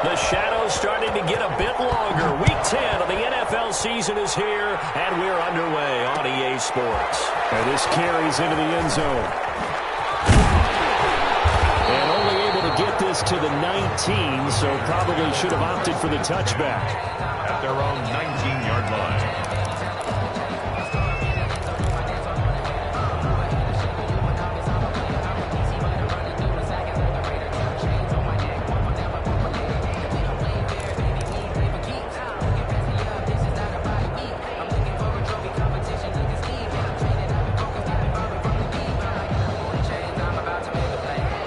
The shadow's starting to get a bit longer. Week 10 of the NFL season is here, and we're underway on EA Sports. And this carries into the end zone. And only able to get this to the 19, so probably should have opted for the touchback. At their own 19-yard line.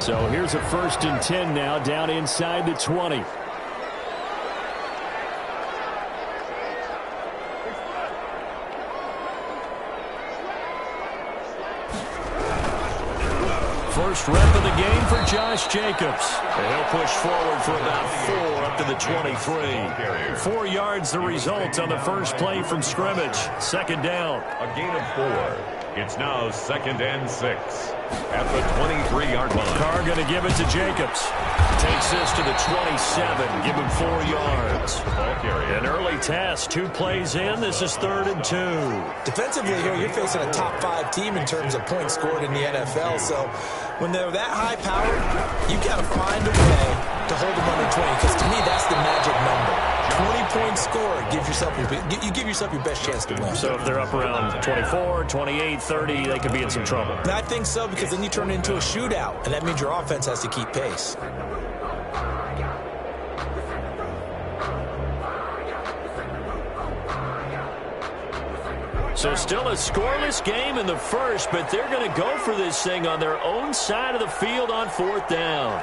So here's a 1st and 10 now, down inside the 20. First rep of the game for Josh Jacobs. And he'll push forward for about 4 up to the 23. 4 yards the result on the first play from scrimmage. 2nd down. A gain of 4. It's now 2nd and 6 at the 23-yard line. Carr going to give it to Jacobs. Takes this to the 27. Give him 4 yards. An early test. 2 plays in. This is 3rd and 2. Defensively here, you're facing a top 5 team in terms of points scored in the NFL. So when they're that high powered, you've got to find a way to hold them under 20. Because to me, that's the magic number. 20-point score gives yourself you give yourself your best chance to win. So if they're up around 24, 28, 30, they could be in some trouble. And I think so, because then you turn it into a shootout, and that means your offense has to keep pace. So still a scoreless game in the first, but they're going to go for this thing on their own side of the field on 4th down.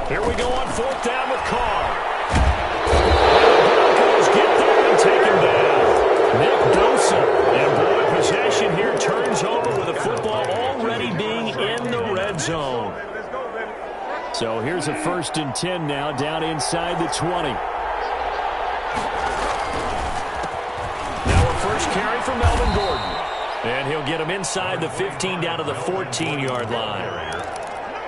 Here we go on 4th down with Carr. Broncos get there and take him down. Nick Bosa. And boy, possession here turns over with the football already being in the red zone. So here's a 1st and 10 now, down inside the 20. Now a first carry for Melvin Gordon. And he'll get him inside the 15 down to the 14-yard line.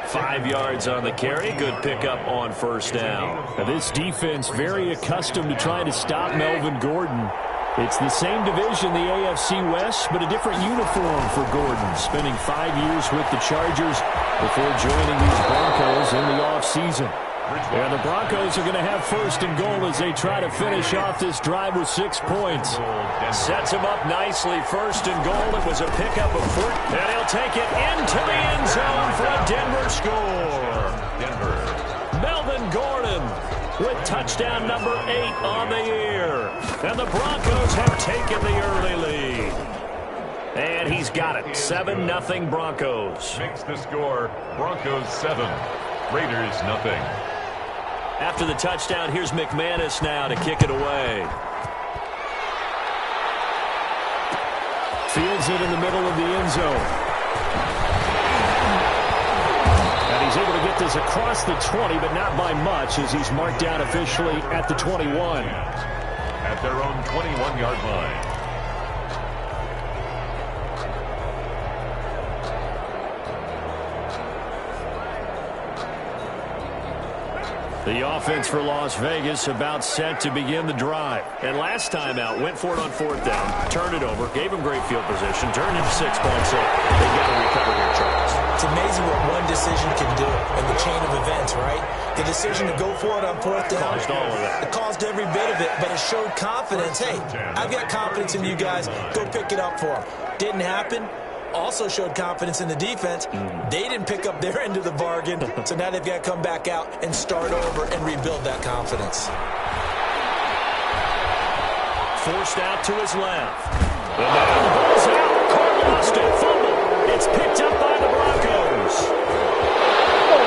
5 yards on the carry. Good pickup on 1st down. Now this defense very accustomed to trying to stop Melvin Gordon. It's the same division, the AFC West, but a different uniform for Gordon, spending 5 years with the Chargers before joining these Broncos in the offseason. And the Broncos are going to have 1st and goal as they try to finish off this drive with 6 points. Sets him up nicely. 1st and goal. It was a pickup of 4. And he'll take it into the end zone for a Denver score. Melvin Gordon with touchdown number 8 on the year. And the Broncos have taken the early lead. And he's got it. 7-0 Broncos. Makes the score Broncos 7, Raiders 0. After the touchdown, here's McManus now to kick it away. Fields it in the middle of the end zone. And he's able to get this across the 20, but not by much, as he's marked down officially at the 21. At their own 21-yard line. The offense for Las Vegas about set to begin the drive. And last time out, went for it on 4th down, turned it over, gave him great field position, turned into 6 points. So they've got to recover here, Charles. It's amazing what one decision can do in the chain of events, right? The decision to go for it on 4th down. Caused all of that. It caused every bit of it, but it showed confidence. Hey, I've got confidence in you guys. Go pick it up for them. Didn't happen. Also showed confidence in the defense. They didn't pick up their end of the bargain, so now they've got to come back out and start over and rebuild that confidence. Forced out to his left. And now the ball's out. Carr lost it. Fumble. It's picked up by the Broncos.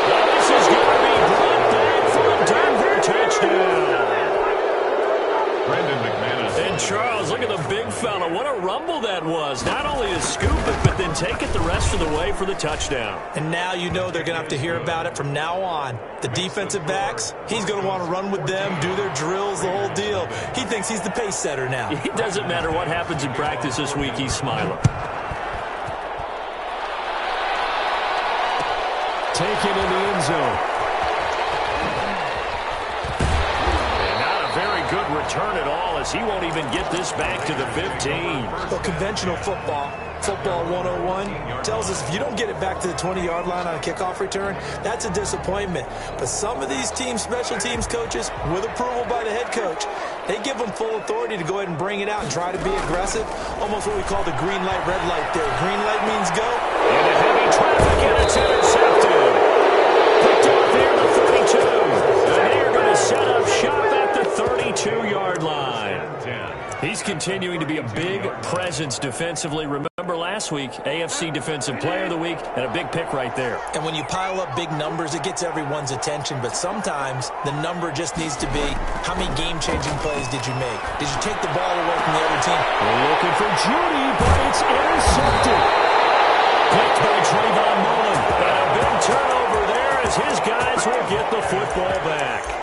Now this is going to be brought back for a Denver touchdown. Brandon McManus. And Charles, look at the big fella. What a rumble that was. Not only to scoop it, but then and take it the rest of the way for the touchdown. And now you know they're going to have to hear about it from now on. The defensive backs, he's going to want to run with them, do their drills, the whole deal. He thinks he's the pace setter now. It doesn't matter what happens in practice this week, he's smiling. Taken in the end zone. And not a very good return at all, as he won't even get this back to the 15. Well, conventional football 101, tells us if you don't get it back to the 20-yard line on a kickoff return, that's a disappointment. But some of these special teams coaches, with approval by the head coach, they give them full authority to go ahead and bring it out and try to be aggressive. Almost what we call the green light, red light theory. Green light means go. And a heavy traffic, and it's intercepted. Picked up there at the 32. And they're going to set up shop at the 32-yard line. He's continuing to be a big presence defensively. Remember last week, AFC Defensive Player of the Week, and a big pick right there. And when you pile up big numbers, it gets everyone's attention. But sometimes the number just needs to be, how many game-changing plays did you make? Did you take the ball away from the other team? We're looking for Judy, but it's intercepted. Picked by Trayvon Mullen. And a big turnover there as his guys will get the football back.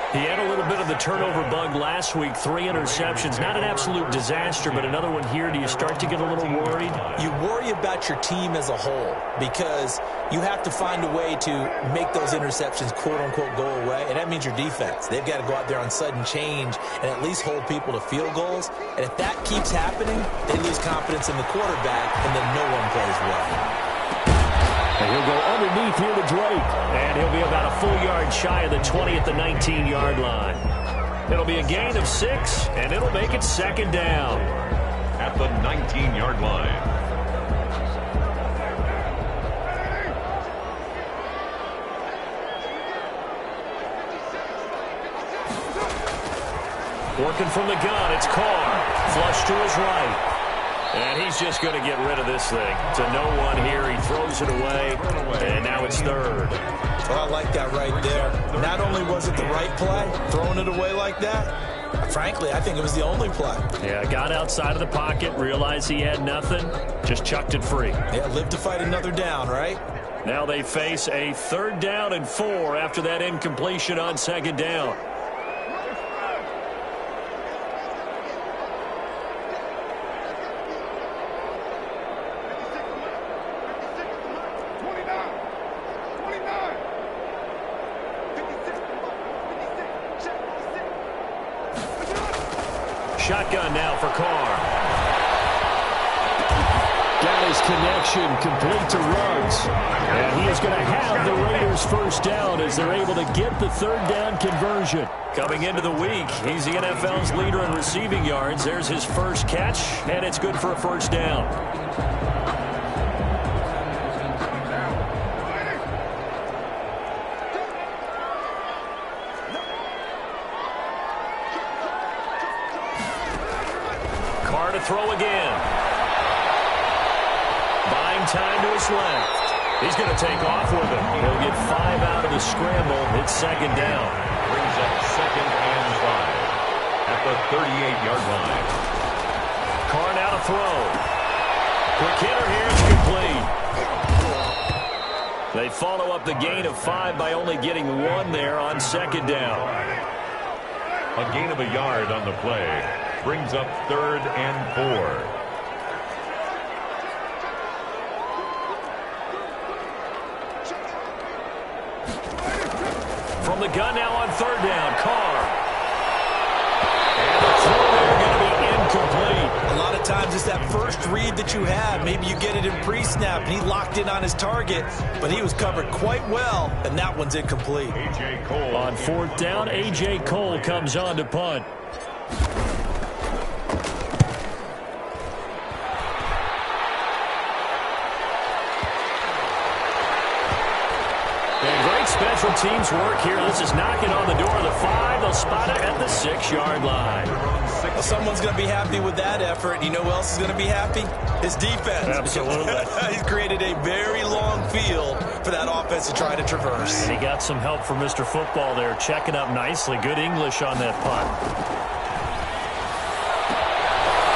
He had a little bit of the turnover bug last week, 3 interceptions. Not an absolute disaster, but another one here. Do you start to get a little worried? You worry about your team as a whole because you have to find a way to make those interceptions, quote-unquote, go away, and that means your defense. They've got to go out there on sudden change and at least hold people to field goals. And if that keeps happening, they lose confidence in the quarterback, and then no one plays well. And he'll go underneath here to Drake. And he'll be about a full yard shy of the 20 at the 19-yard line. It'll be a gain of 6, and it'll make it second down. At the 19-yard line. Working from the gun, it's Carr. Flush to his right. And he's just going to get rid of this thing. To no one here. He throws it away. And now it's third. Well, I like that right there. Not only was it the right play, throwing it away like that, frankly, I think it was the only play. Yeah, got outside of the pocket, realized he had nothing, just chucked it free. Yeah, live to fight another down, right? Now they face a 3rd down and 4 after that incompletion on 2nd down. Shotgun now for Carr. Got his connection complete to Ruggs. And he is going to have the Raiders first down as they're able to get the 3rd down conversion. Coming into the week, he's the NFL's leader in receiving yards. There's his first catch, and it's good for a first down. Carr to throw again. Buying time to his left. He's going to take off with it. He'll get 5 out of the scramble. It's 2nd down. Brings up 2nd and 5 at the 38-yard line. Carr now to throw. Quick hitter here. It's complete. They follow up the gain of 5 by only getting 1 there on 2nd down. A gain of a yard on the play. Brings up 3rd and 4. From the gun now on 3rd down, Carr. And the throw there going to be incomplete. A lot of times it's that first read that you have. Maybe you get it in pre-snap, and he locked in on his target, but he was covered quite well, and that one's incomplete. A.J. Cole. On 4th down, A.J. Cole comes on to punt. Special teams work here. This is knocking on the door of the 5. They'll spot it at the 6-yard line. Well, someone's going to be happy with that effort. You know who else is going to be happy? His defense. Absolutely. He's created a very long field for that offense to try to traverse. And he got some help from Mr. Football there, checking up nicely. Good English on that punt.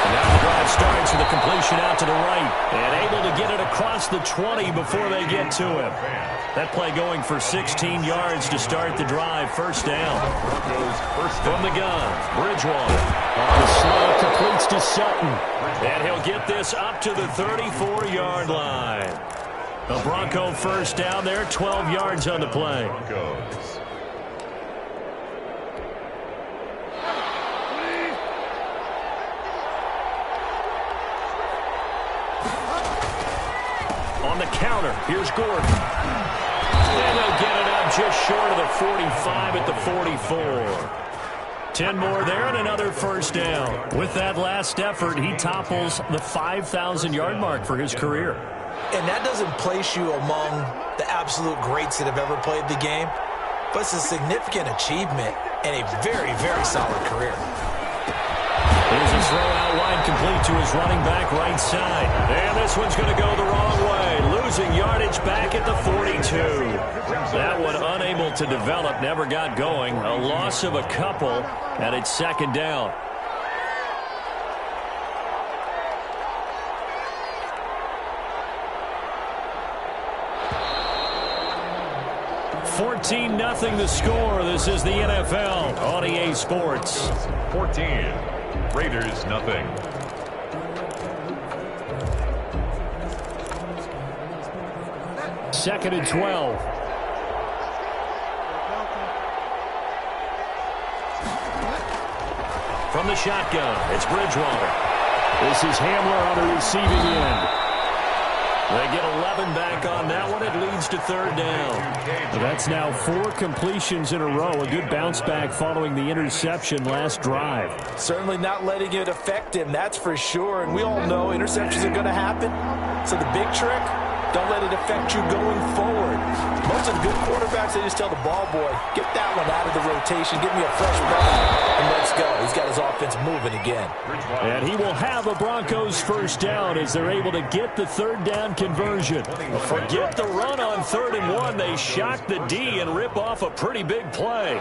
And now the drive starts with a completion out to the right. And able to get it across the 20 before they get to him. That play going for 16 yards to start the drive. First down. From the gun, Bridgewater. On the slow, completes to Sutton. And he'll get this up to the 34-yard line. A Bronco first down there, 12 yards on the play. Broncos. On the counter, here's Gordon. And they'll get it up just short of the 45 at the 44. 10 more there and another first down. With that last effort, he topples the 5,000-yard mark for his career. And that doesn't place you among the absolute greats that have ever played the game, but it's a significant achievement and a very, very solid career. Here's a throw out wide, complete to his running back right side. And this one's going to go the wrong way. Losing yardage back at the 42. That one unable to develop, never got going. A loss of a couple, and it's second down. (14-0) the score. This is the NFL on EA Sports. 14. Raiders, nothing. Second and 12. From the shotgun, it's Bridgewater. This is Hamler on the receiving end. They get 11 back on that one. It leads to third down. That's now 4 completions in a row. A good bounce back following the interception last drive. Certainly not letting it affect him, that's for sure. And we all know interceptions are going to happen. So the big trick, don't let it affect you going forward. Most of the good quarterbacks, they just tell the ball boy, get that one out of the rotation, give me a fresh ball, and let's go. He's got his offense moving again. And he will have a Broncos first down as they're able to get the third down conversion. Forget the run on 3rd and 1. They shock the D and rip off a pretty big play.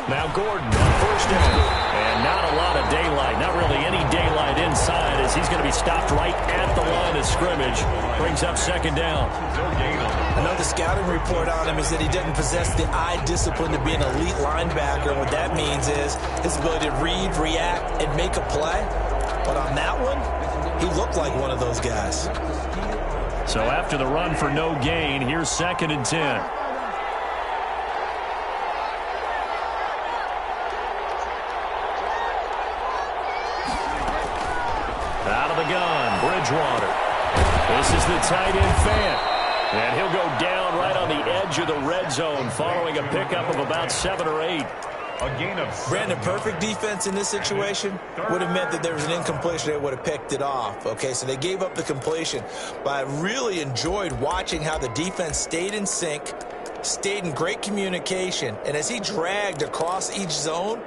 Now Gordon on first down. And not a lot of daylight, not really any daylight inside as he's going to be stopped right at the line of scrimmage. Brings up second down. I know the scouting report on him is that he doesn't possess the eye discipline to be an elite linebacker. What that means is his ability to read, react, and make a play. But on that one, he looked like one of those guys. So after the run for no gain, here's second and 10. Out of the gun, Bridgewater. This is the tight end Fant. And he'll go down right on the edge of the red zone following a pickup of about 7 or 8. A gain of Brandon, perfect defense in this situation would have meant that there was an incompletion. They would have picked it off. Okay, so they gave up the completion. But I really enjoyed watching how the defense stayed in sync, stayed in great communication. And as he dragged across each zone,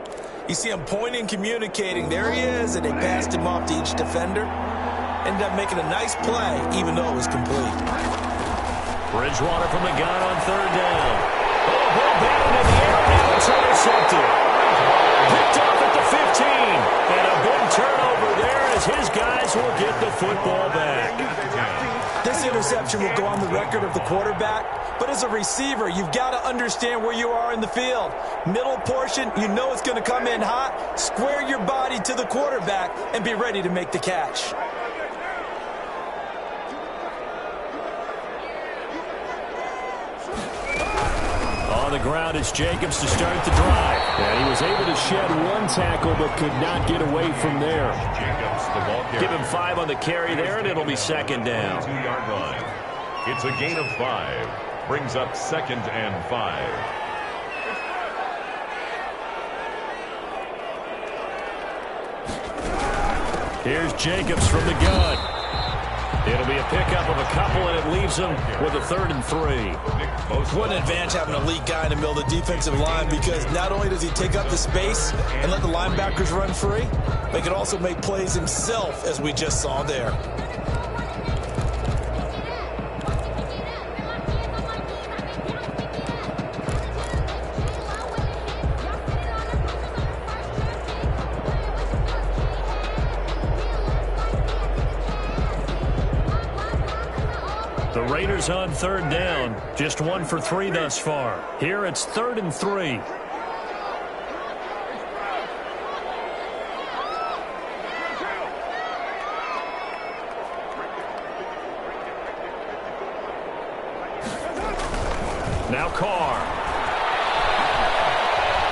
you see him pointing, communicating. There he is, and they passed him off to each defender. Ended up making a nice play, even though it was complete. Bridgewater from the gun on third down. Oh, ball batted in the air, and it's intercepted. Picked off at the 15. And a big turnover there as his guys will get the football back. This interception will go on the record of the quarterback, but as a receiver, you've got to understand where you are in the field. Middle portion, you know it's going to come in hot. Square your body to the quarterback and be ready to make the catch. On the ground, it's Jacobs to start the drive. And he was able to shed one tackle, but could not get away from there. Jacobs, the ball carrier. Give him 5 on the carry there, and it'll be second down. 2-yard line. It's a gain of 5. Brings up 2nd and 5. Here's Jacobs from the gun. It'll be a pickup of a couple, and it leaves them with a 3rd and 3. What an advantage having an elite guy in the middle of the defensive line, because not only does he take up the space and let the linebackers run free, but he can also make plays himself, as we just saw there. The Raiders on third down. Just 1 for 3 thus far. Here it's 3rd and 3. Now Carr.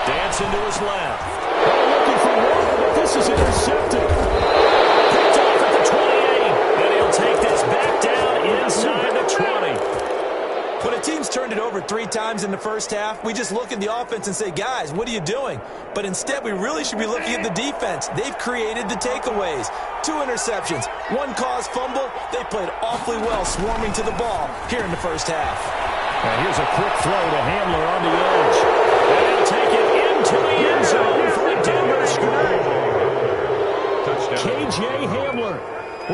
Dancing to his left. Looking for one, but this is intercepted. Picked off at the 28. And he'll take this back down inside the 20. When a team's turned it over 3 times in the first half, we just look at the offense and say, guys, what are you doing? But instead, we really should be looking at the defense. They've created the takeaways. 2 interceptions, 1 caused fumble. They played awfully well swarming to the ball here in the first half. And here's a quick throw to Hamler on the edge. And he'll take it into the end zone for a Denver score. K.J. Hamler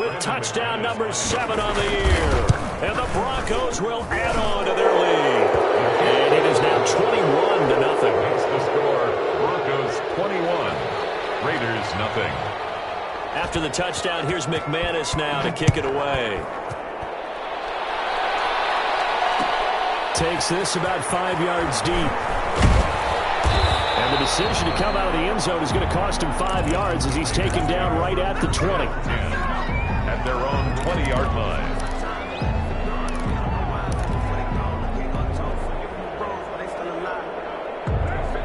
with touchdown number 7 on the year. And the Broncos will add on to their lead. And it is now 21-0. That's the score. Broncos 21. Raiders nothing. After the touchdown, here's McManus now to kick it away. Takes this about 5 yards deep. And the decision to come out of the end zone is going to cost him 5 yards as he's taken down right at the 20. At their own 20-yard line.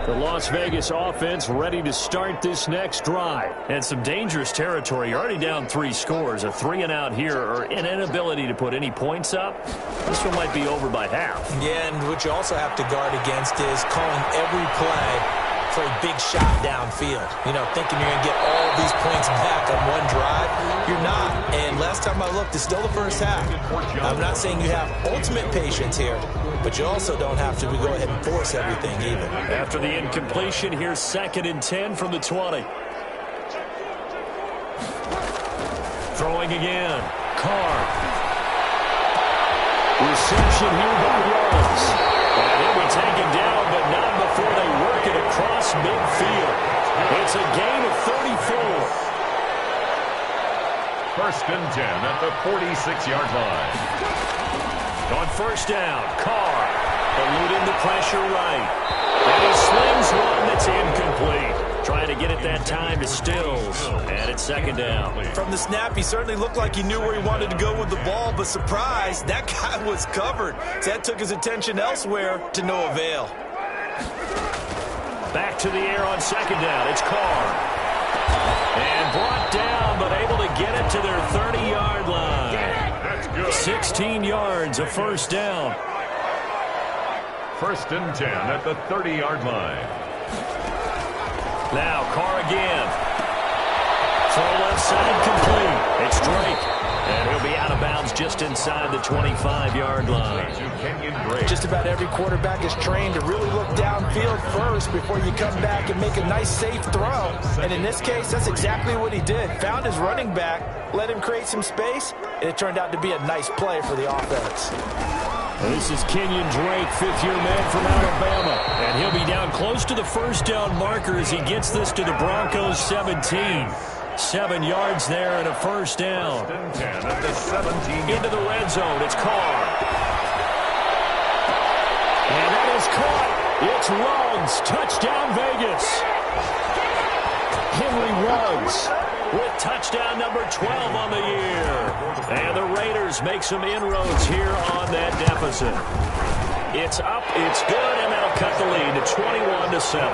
The Las Vegas offense ready to start this next drive. And some dangerous territory. You're already down 3 scores. A 3-and-out here or an inability to put any points up. This one might be over by half. Yeah, and what you also have to guard against is calling every play for a big shot downfield. You know, thinking you're going to get all these points back on one drive. You're not. And last time I looked, it's still the first half. I'm not saying you have ultimate patience here, but you also don't have to go ahead and force everything either. After the incompletion, here's 2nd and 10 from the 20. Throwing again. Carr. Reception here by Wallace. And he'll be taken down, but not before they work it across midfield. It's a gain of 34. 1st and 10 at the 46-yard line. On 1st down, Carr eluding the pressure right. And he slings one that's incomplete. Trying to get it that time to Stills. And it's 2nd down. From the snap, he certainly looked like he knew where he wanted to go with the ball, but surprise, that guy was covered. So that took his attention elsewhere to no avail. Back to the air on 2nd down. It's Carr. And brought down, but able to get it to their 30-yard line. That's good. 16 yards, a 1st down. 1st and 10 at the 30-yard line. Now Carr again. Throw left side complete. It's Drake. And he'll be out of bounds just inside the 25-yard line. Just about every quarterback is trained to really look downfield first before you come back and make a nice, safe throw. And in this case, that's exactly what he did. Found his running back, let him create some space, and it turned out to be a nice play for the offense. This is Kenyon Drake, 5th-year man from Alabama. And he'll be down close to the 1st down marker as he gets this to the Broncos 17. 7 yards there and a 1st down. 1st and 10 at the 17. Into the red zone. It's Carr. And that is caught. It's Ruggs. Touchdown, Vegas. Henry Ruggs with touchdown number 12 on the year. And the Raiders make some inroads here on that deficit. It's up, it's good, and that'll cut the lead to 21-7.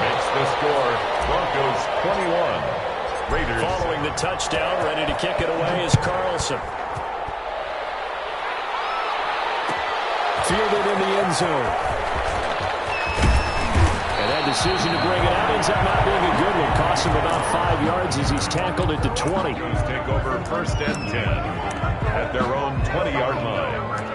Makes the score Broncos 21. Raiders. Following the touchdown, ready to kick it away is Carlson. Fielded in the end zone. And that decision to bring it out ends up not being a good one. Costs him about 5 yards as he's tackled at the 20. Take over 1st and 10 at their own 20-yard line.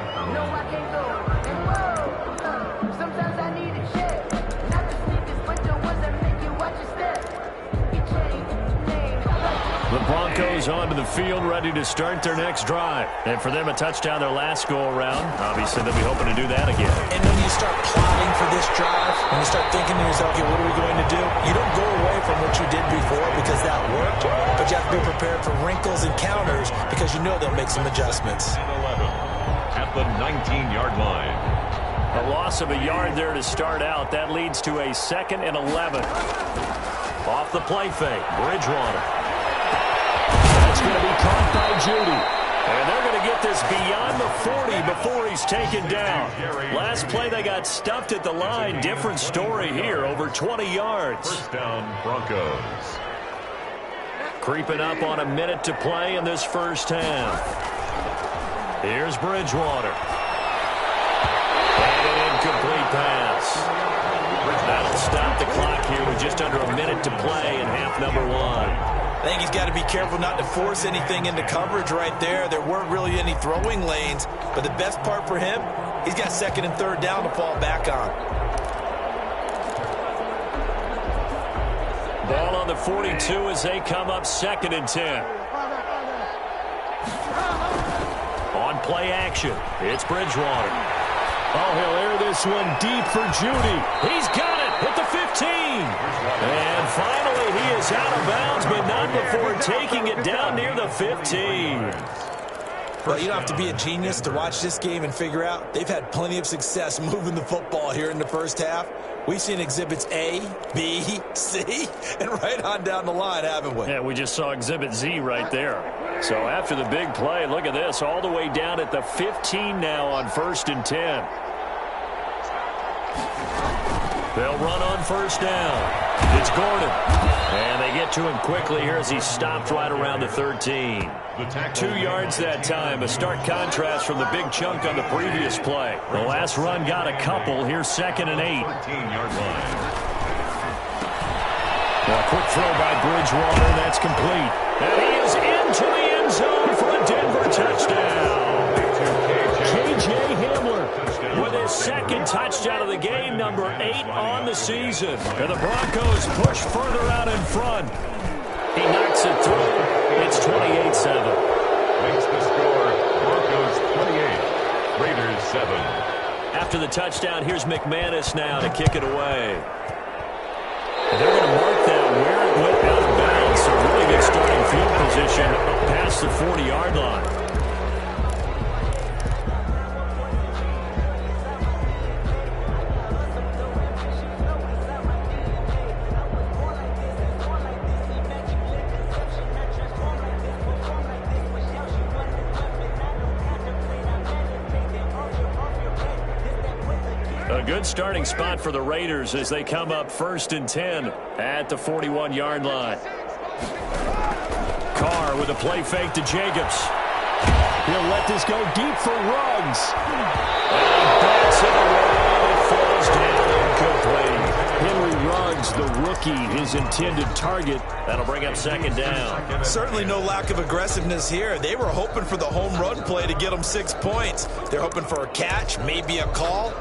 The Broncos onto the field, ready to start their next drive. And for them, a touchdown their last go-around. Obviously, they'll be hoping to do that again. And when you start plotting for this drive, when you start thinking to yourself, okay, what are we going to do? You don't go away from what you did before because that worked, but you have to be prepared for wrinkles and counters because you know they'll make some adjustments. 11 at the 19-yard line. A loss of a yard there to start out. That leads to a 2nd and 11. Off the play fake, Bridgewater. That's going to be caught by Judy. And they're going to get this beyond the 40 before he's taken down. Last play, they got stuffed at the line. Different story here, over 20 yards. First down, Broncos. Creeping up on a minute to play in this first half. Here's Bridgewater. And an incomplete pass. That'll stop the clock here with just under a minute to play in half number 1. I think he's got to be careful not to force anything into coverage right there. There weren't really any throwing lanes, but the best part for him, he's got 2nd and 3rd down to fall back on. Ball on the 42 as they come up 2nd and 10. On play action, it's Bridgewater. Oh, he'll air this one deep for Judy. He's got it at the 15. And finally, he is out of bounds, but not before taking it down near the 15. Well, you don't have to be a genius to watch this game and figure out they've had plenty of success moving the football here in the first half. We've seen exhibits A, B, C, and right on down the line, haven't we? Yeah, we just saw exhibit Z right there. So after the big play, look at this, all the way down at the 15 now on 1st and 10. They'll run on 1st down. It's Gordon. And they get to him quickly here as he stopped right around the 13. 2 yards that time. A stark contrast from the big chunk on the previous play. The last run got a couple. Here's 2nd and 8. 13-yard line. A quick throw by Bridgewater. That's complete. And he is into the end zone for a Denver touchdown. K.J. Hamler with his 2nd touchdown of the game, number 8 on the season. And the Broncos push further out in front. He knocks it through. It's 28-7. Makes the score Broncos 28, Raiders 7. After the touchdown, here's McManus now to kick it away. They're going to mark that where it went out of bounds. So really good starting field position up past the 40-yard line. A good starting spot for the Raiders as they come up 1st and 10 at the 41-yard line. Carr with a play fake to Jacobs. He'll let this go deep for Ruggs. And bats it away. It falls down incomplete. Henry Ruggs, the rookie, his intended target. That'll bring up 2nd down. Certainly no lack of aggressiveness here. They were hoping for the home run play to get them 6 points. They're hoping for a catch, maybe a call.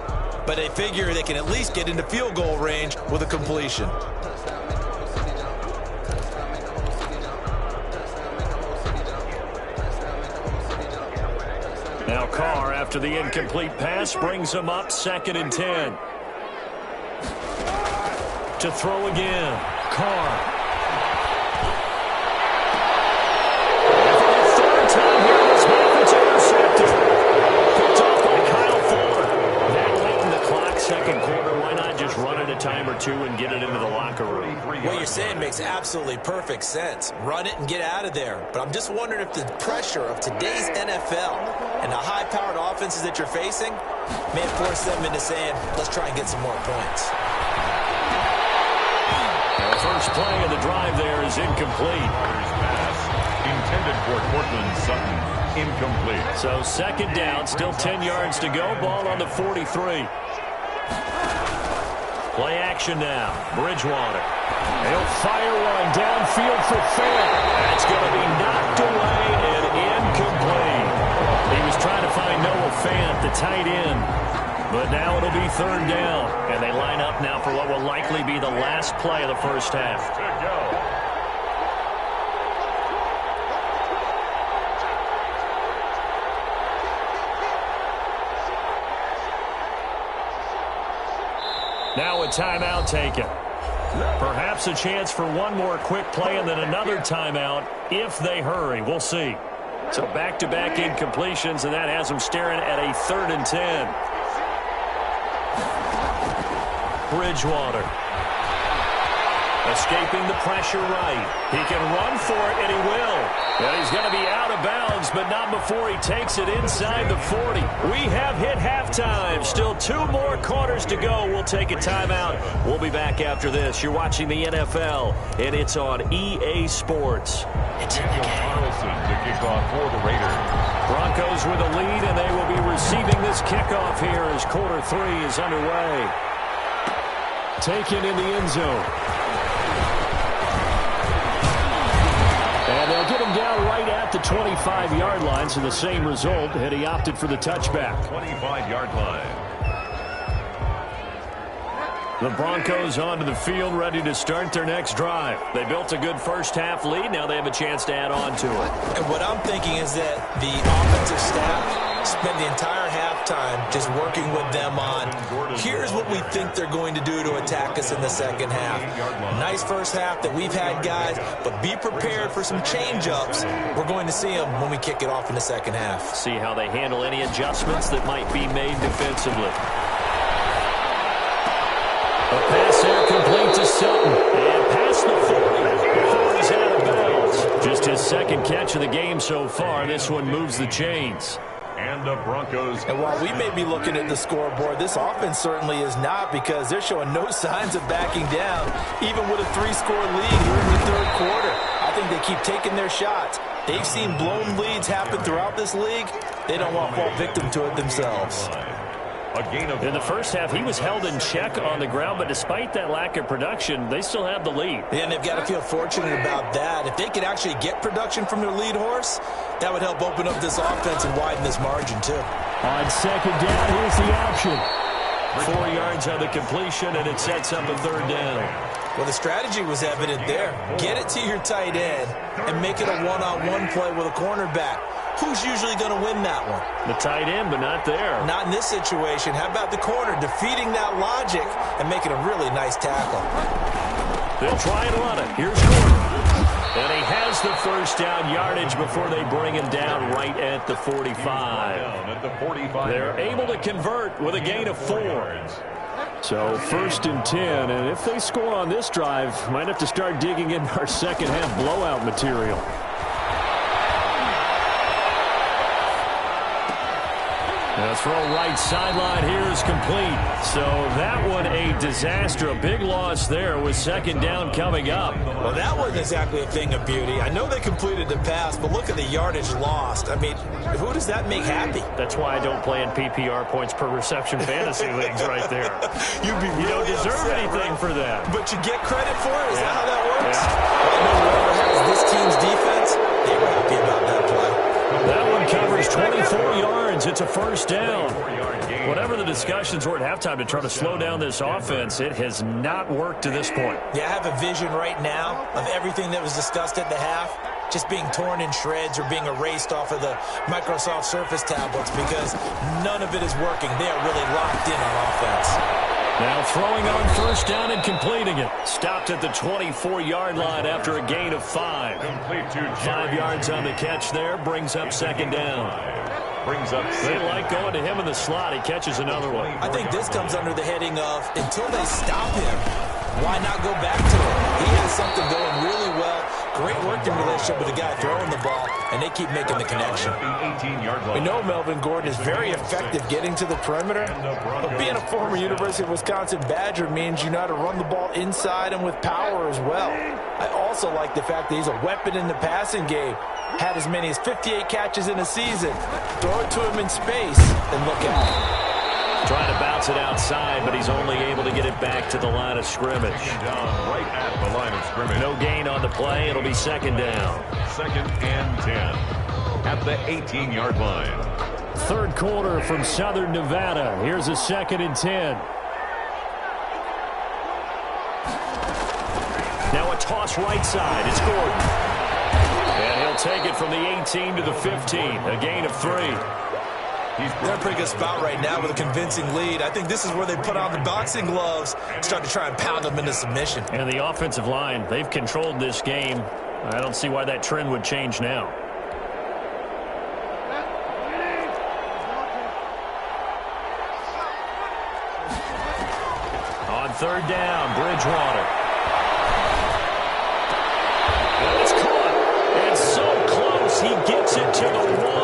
But they figure they can at least get into field goal range with a completion. Now Carr, after the incomplete pass, brings him up 2nd and 10. To throw again, Carr. And for the 3rd time here, this half, it's intercepted. Picked off by Kyle Fuller. That late in the clock, 2nd quarter. Why not just run it a time or two and get it into the locker room? What you're saying makes absolutely perfect sense. Run it and get out of there. But I'm just wondering if the pressure of today's NFL and the high-powered offenses that you're facing may have forced them into saying, let's try and get some more points. The first play of the drive there is incomplete. Pass intended for Cortland Sutton. Incomplete. So 2nd down, still 10 yards to go. Ball on the 43. Play action now. Bridgewater. He'll fire one downfield for Fair. That's going to be knocked away and incomplete. He was trying to find Noah Fant, the tight end. But now it'll be 3rd down. And they line up now for what will likely be the last play of the first half. Now a timeout taken. Perhaps a chance for one more quick play and then another timeout if they hurry. We'll see. So back-to-back incompletions, and that has them staring at a 3rd and 10. Bridgewater. Escaping the pressure right. He can run for it, and he will. And he's going to be out of bounds, but not before he takes it inside the 40. We have hit halftime. Still 2 more quarters to go. We'll take a timeout. We'll be back after this. You're watching the NFL, and it's on EA Sports. It's Carlson to kick off for the Raiders. Broncos with a lead, and they will be receiving this kickoff here as quarter 3 is underway. Taken in the end zone. And they'll get him down right at the 25-yard line, so the same result had he opted for the touchback. 25-yard line. The Broncos onto the field, ready to start their next drive. They built a good first-half lead. Now they have a chance to add on to it. And what I'm thinking is that the offensive staff spend the entire halftime just working with them on, here's what we think they're going to do to attack us in the second half. Nice first half that we've had, guys, but be prepared for some change-ups. We're going to see them when we kick it off in the second half. See how they handle any adjustments that might be made defensively. A pass there complete to Sutton. And past the 40 before he's out of bounds. Just his second catch of the game so far. This one moves the chains. And the Broncos. And while we may be looking at the scoreboard, this offense certainly is not, because they're showing no signs of backing down, even with a 3-score lead here in the third quarter. I think they keep taking their shots. They've seen blown leads happen throughout this league. They don't want to fall victim to it themselves. In the first half, he was held in check on the ground, but despite that lack of production, they still have the lead. And they've got to feel fortunate about that. If they could actually get production from their lead horse, that would help open up this offense and widen this margin, too. On second down, here's the option. 4 yards on the completion, and it sets up a 3rd down. Well, the strategy was evident there. Get it to your tight end and make it a one-on-one play with a cornerback. Who's usually going to win that one? The tight end, but not there. Not in this situation. How about the corner defeating that logic and making a really nice tackle? They'll try and run it. Here's Gordon. And he has the first down yardage before they bring him down right at the 45. They're able to convert with a gain of 4. So 1st and 10, and if they score on this drive, might have to start digging in our second half blowout material. The throw right sideline here is complete. So that one a disaster. A big loss there with second down coming up. Well, that wasn't exactly a thing of beauty. I know they completed the pass, but look at the yardage lost. I mean, who does that make happy? That's why I don't play in PPR points per reception fantasy leagues right there. You don't deserve upset, anything right? for that. But you get credit for it? Is that how that works? Yeah. Well, I know whoever has this team's defense, they were happy about that play. That one covers 24 yards. It's a 1st down. Whatever the discussions were at halftime to try to slow down this offense, it has not worked to this point. Yeah, I have a vision right now of everything that was discussed at the half just being torn in shreds or being erased off of the Microsoft Surface tablets, because none of it is working. They are really locked in on offense. Now throwing on 1st down and completing it. Stopped at the 24-yard line after a gain of 5. 5 yards on the catch there. Brings up 2nd down. They like going to him in the slot. He catches another one. I think this comes under the heading of, until they stop him, why not go back to him? He has something going really well. Great working relationship with the guy throwing the ball, and they keep making the connection. We know Melvin Gordon is very effective getting to the perimeter, but being a former University of Wisconsin Badger means you know how to run the ball inside and with power as well. I also like the fact that he's a weapon in the passing game. Had as many as 58 catches in a season. Throw it to him in space, and look out. Trying to bounce it outside, but he's only able to get it back to the line of scrimmage. Right at the line of scrimmage. No gain on the play. It'll be 2nd down. 2nd and 10 at the 18-yard line. 3rd quarter from Southern Nevada. Here's a 2nd and 10. Now a toss right side. It's Gordon. And he'll take it from the 18 to the 15. A gain of 3. They're in a pretty good spot right now with a convincing lead. I think this is where they put on the boxing gloves, start to try and pound them into submission. And the offensive line, they've controlled this game. I don't see why that trend would change now. On third down, Bridgewater. And it's caught. It's so close. He gets it to the 1.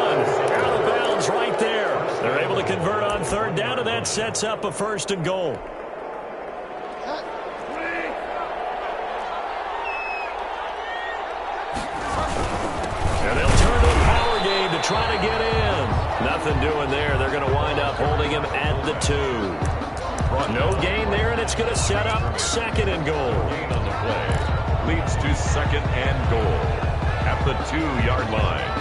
Out of bounds right there. They're able to convert on third down, and that sets up a 1st and goal. And they'll turn to a power game to try to get in. Nothing doing there. They're going to wind up holding him at the 2. No gain there, and it's going to set up 2nd and goal. Gain on the play leads to 2nd and goal at the 2-yard line.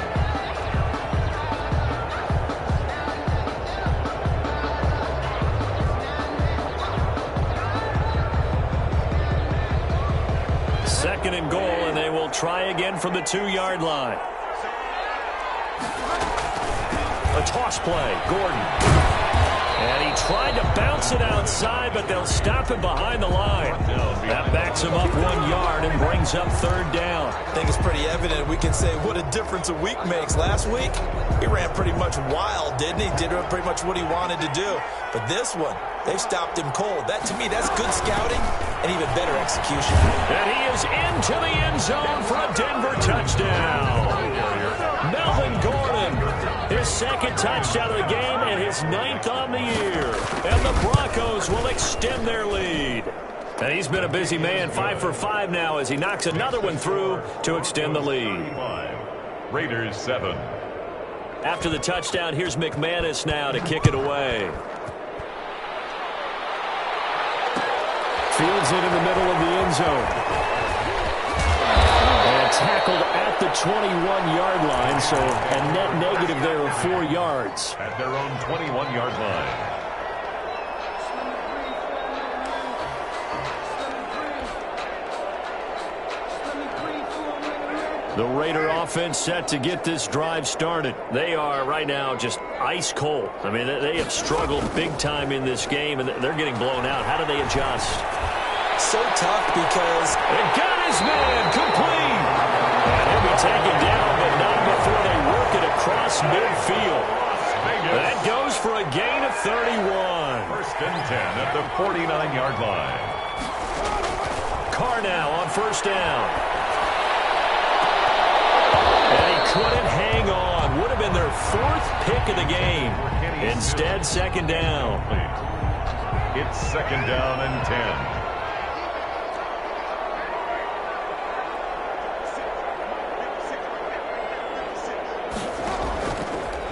Second and goal, and they will try again from the 2-yard line. A toss play, Gordon. And he tried to bounce it outside, but they'll stop him behind the line. That backs him up 1 yard and brings up 3rd down. I think it's pretty evident. We can say what a difference a week makes. Last week, he ran pretty much wild, didn't he? Did pretty much what he wanted to do. But this one, they've stopped him cold. That, to me, that's good scouting and even better execution. And he is into the end zone for a Denver touchdown. Melvin Gordon, his 2nd touchdown of the game and his 9th on the year. And the Broncos will extend their lead. And he's been a busy man, 5 for 5 now as he knocks another one through to extend the lead. Raiders 7. After the touchdown, here's McManus now to kick it away. Fields it in the middle of the end zone. And tackled at the 21-yard line, so a net negative there of 4 yards. At their own 21-yard line. The Raider offense set to get this drive started. They are right now just ice cold. I mean, they have struggled big time in this game, and they're getting blown out. How do they adjust? So tough because it got his man complete. And he'll be taken down, but not before they work it across midfield. That goes for a gain of 31. 1st and 10 at the 49-yard line. Carr now on 1st down. And he couldn't hang on. Would have been their 4th pick of the game. Instead, 2nd down. It's 2nd down and 10.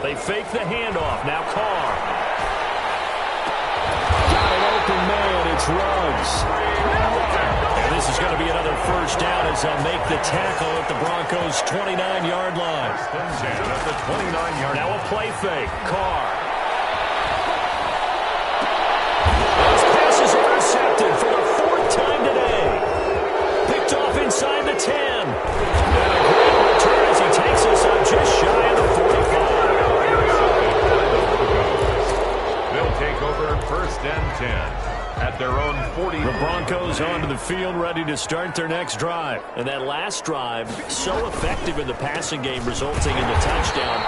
They fake the handoff. Now Carr. Got an open man. It's Ruggs. And this is going to be another 1st down as they'll make the tackle at the Broncos' 29-yard line. At the 29-yard line. Now a play fake. Carr. His pass is intercepted for the 4th time today. Picked off inside the 10. And a great return as he takes us up just shy of the 45. They'll take over 1st and 10 at their own 40. The Broncos onto the field ready to start their next drive. And that last drive, so effective in the passing game, resulting in the touchdown.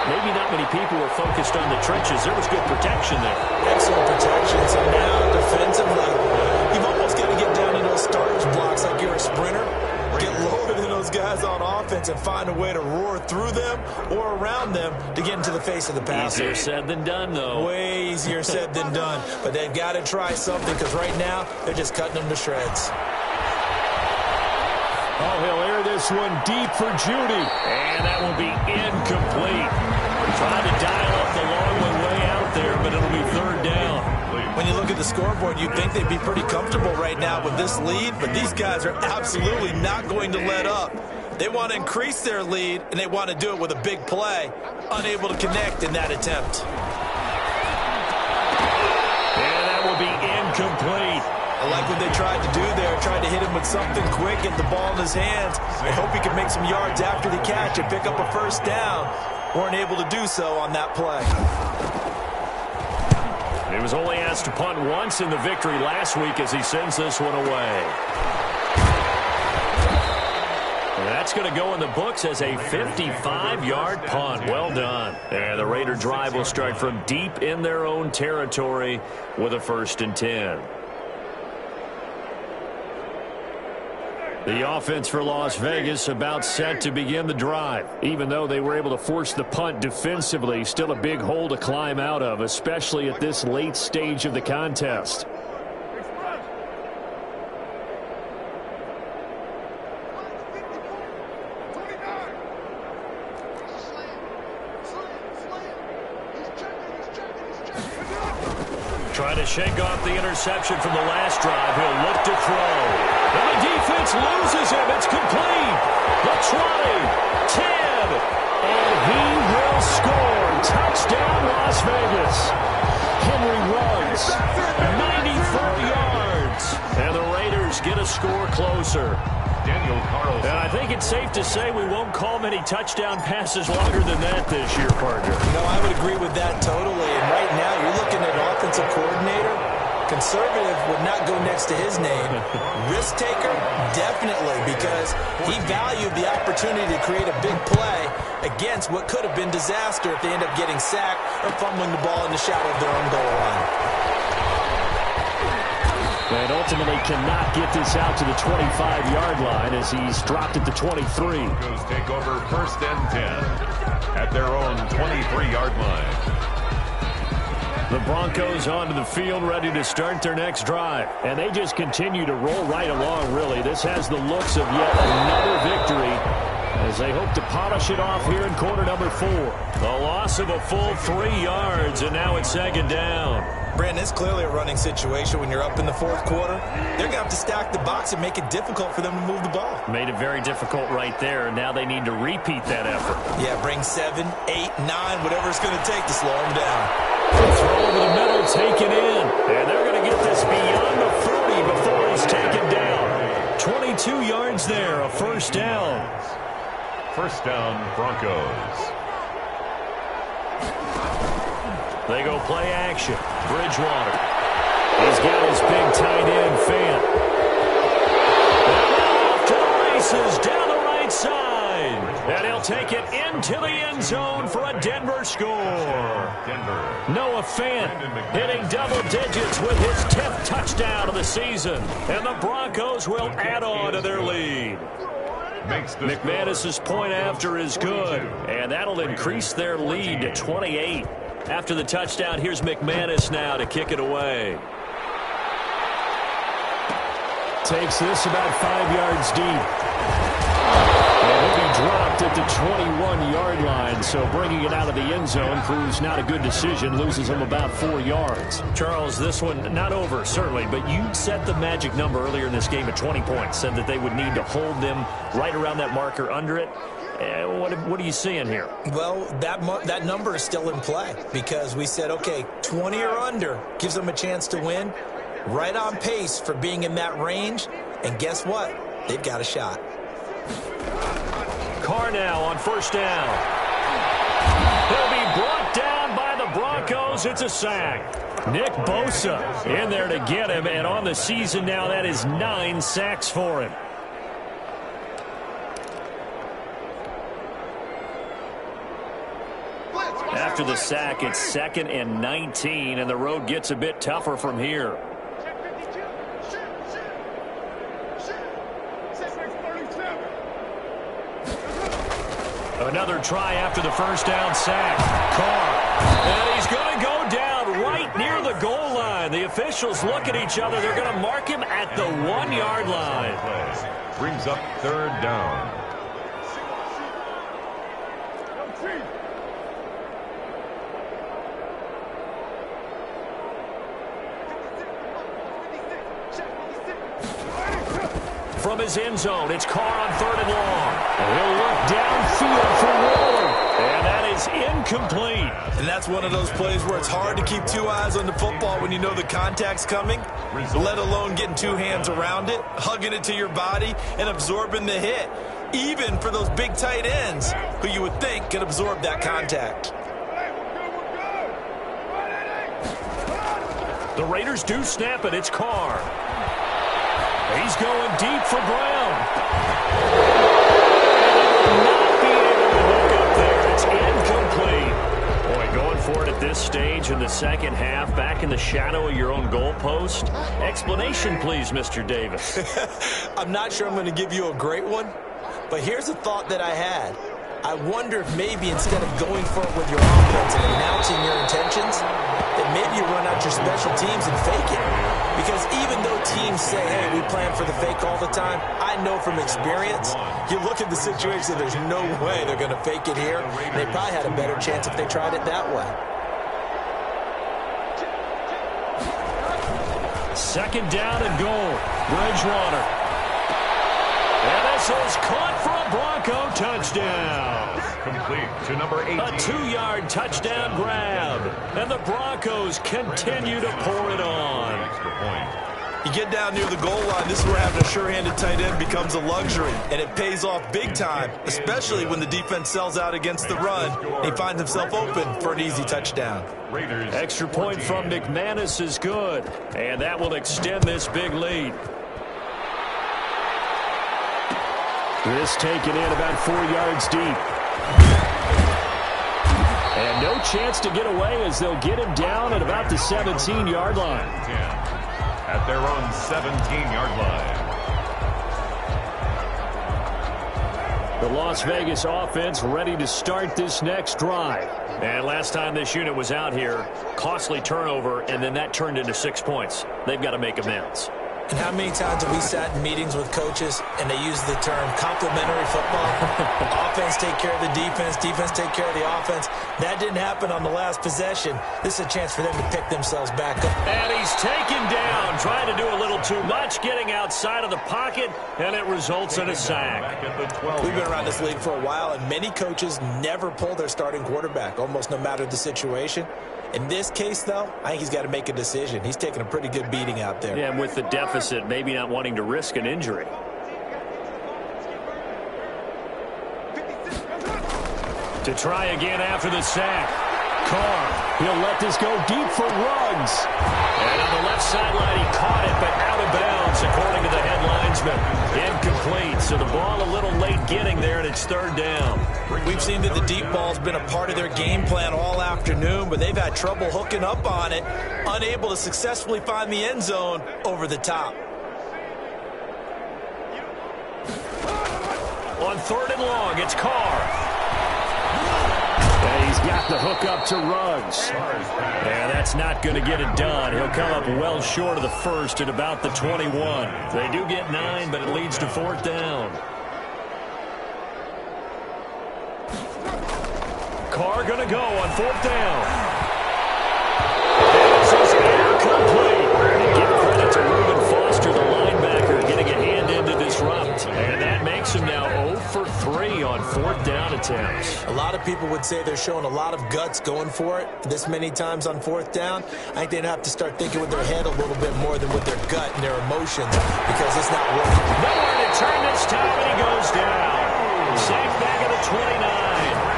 Maybe not many people were focused on the trenches. There was good protection there. Excellent protection. So now defensively, you've almost got to get down in those starters blocks like you're a sprinter. Get loaded in those guys on offense and find a way to roar through them or around them to get into the face of the passer. Easier said than done, though. Way easier said than done. But they've got to try something because right now they're just cutting them to shreds. Oh, he'll air this one deep for Judy. And that will be incomplete. Trying to dial up the long one way out there, but it'll be 3rd down. When you look at the scoreboard, you'd think they'd be pretty comfortable right now with this lead, but these guys are absolutely not going to let up. They want to increase their lead, and they want to do it with a big play. Unable to connect in that attempt. And that will be incomplete. I like what they tried to do there, tried to hit him with something quick, get the ball in his hands, and hope he can make some yards after the catch and pick up a 1st down. weren't able to do so on that play. He was only asked to punt once in the victory last week as he sends this one away. And that's going to go in the books as a 55-yard punt. Well done. And the Raider drive will start from deep in their own territory with a 1st and 10. The offense for Las Vegas about set to begin the drive. Even though they were able to force the punt defensively, still a big hole to climb out of, especially at this late stage of the contest. Trying to shake off the interception from the last drive. He'll look to throw. And the defense loses him. It's complete. The 20, 10, and he will score. Touchdown, Las Vegas. Henry runs 94 yards. And the Raiders get a score closer. Daniel Carlson. And I think it's safe to say we won't call many touchdown passes longer than that this year, partner. No, I would agree with that totally. And right now, you're looking at offensive coordinator. Conservative would not go next to his name. Risk taker, definitely, because he valued the opportunity to create a big play against what could have been disaster if they end up getting sacked or fumbling the ball in the shadow of their own goal line. And ultimately cannot get this out to the 25-yard line as he's dropped at the 23. Broncos take over 1st and 10 at their own 23-yard line. The Broncos onto the field ready to start their next drive. And they just continue to roll right along, really. This has the looks of yet another victory as they hope to polish it off here in quarter number 4. A loss of a full 3 yards, and now it's 2nd down. Brandon, it's clearly a running situation when you're up in the 4th quarter. They're going to have to stack the box and make it difficult for them to move the ball. Made it very difficult right there, and now they need to repeat that effort. Yeah, bring 7, 8, 9, whatever it's going to take to slow them down. Throw over the middle, taken in. And they're going to get this beyond the 30 before he's taken down. 22 yards there, a 1st down. 1st down, Broncos. They go play action. Bridgewater. He's got his big tight end, Fant. And now off to the races down the right side. And he'll take it into the end zone for a Denver score. Denver. Noah Fant hitting double digits with his 10th touchdown of the season. And the Broncos will add on to their lead. McManus's point after is good. And that'll increase their lead to 28. After the touchdown, here's McManus now to kick it away. Takes this about 5 yards deep. And he'll be dropped at the 21-yard line, so bringing it out of the end zone proves not a good decision, loses him about 4 yards. Charles, this one not over, certainly, but you set the magic number earlier in this game at 20 points, said that they would need to hold them right around that marker under it. What are you seeing here? Well, that number is still in play because we said, okay, 20 or under gives them a chance to win. Right on pace for being in that range. And guess what? They've got a shot. Carr now on 1st down. He'll be brought down by the Broncos. It's a sack. Nick Bosa in there to get him. And on the season now, that is 9 sacks for him. After the sack, it's 2nd and 19, and the road gets a bit tougher from here. Another try after the 1st down sack. Carr. And he's going to go down right near the goal line. The officials look at each other. They're going to mark him at the 1-yard line. Brings up 3rd down. From his end zone, it's Carr on 3rd and long. And he'll look downfield for Waller. And that is incomplete. And that's one of those plays where it's hard to keep 2 eyes on the football when you know the contact's coming, let alone getting 2 hands around it, hugging it to your body, and absorbing the hit. even for those big tight ends who you would think could absorb that contact. The Raiders do snap it. It's Carr. He's going deep for Brown. Not be able to hook up there. It's incomplete. Boy, going for it at this stage in the second half, back in the shadow of your own goalpost. Explanation, please, Mr. Davis. I'm not sure I'm going to give you a great one, but here's a thought that I had. I wonder if maybe instead of going for it with your offense and announcing your intentions, that maybe you run out your special teams and fake it. Because even though teams say, hey, we plan for the fake all the time, I know from experience, you look at the situation, there's no way they're going to fake it here. They probably had a better chance if they tried it that way. Second down and goal. Bridgewater. And this is caught for a Bronco touchdown. Complete to number 18. A 2-yard touchdown grab. And the Broncos continue to pour it on. Extra point. You get down near the goal line, this is where having a sure-handed tight end becomes a luxury, and it pays off big time, especially when the defense sells out against the run, and he finds himself open for an easy touchdown. Raiders Extra point from McManus is good, and that will extend this big lead. This taken in about 4 yards deep. And no chance to get away as they'll get him down at about the 17-yard line. At their own 17-yard line. The Las Vegas offense ready to start this next drive. And last time this unit was out here, costly turnover, and then that turned into 6 points. They've got to make amends. And how many times have we sat in meetings with coaches and they use the term complementary football? Offense take care of the defense, defense take care of the offense. That didn't happen on the last possession. This is a chance for them to pick themselves back up. And he's taken down, trying to do a little too much, getting outside of the pocket, and it results in a sack. We've been around this league for a while, and many coaches never pull their starting quarterback, almost no matter the situation. In this case, though, I think he's got to make a decision. He's taking a pretty good beating out there. Yeah, and with the deficit, maybe not wanting to risk an injury. To try again after the sack. Carr, he'll let this go deep for Ruggs. And on the left sideline, he caught it, but out of bounds, according to the head linesman. Incomplete, so the ball a little late getting there, and it's third down. We've seen that the deep ball's been a part of their game plan all afternoon, but they've had trouble hooking up on it, unable to successfully find the end zone over the top. On third and long, it's Carr. And he's got the hook up to Ruggs. And that's not going to get it done. He'll come up well short of the first at about the 21. They do get 9, but it leads to fourth down. Carr going to go on fourth down. This is incomplete. And give credit to Reuben Foster, the linebacker, getting a hand in to disrupt. And that makes him now 0 for 3 on fourth down attempts. A lot of people would say they're showing a lot of guts going for it this many times on fourth down. I think they'd have to start thinking with their head a little bit more than with their gut and their emotions because it's not working. Nowhere to turn this time, and he goes down. Safe back at the 29.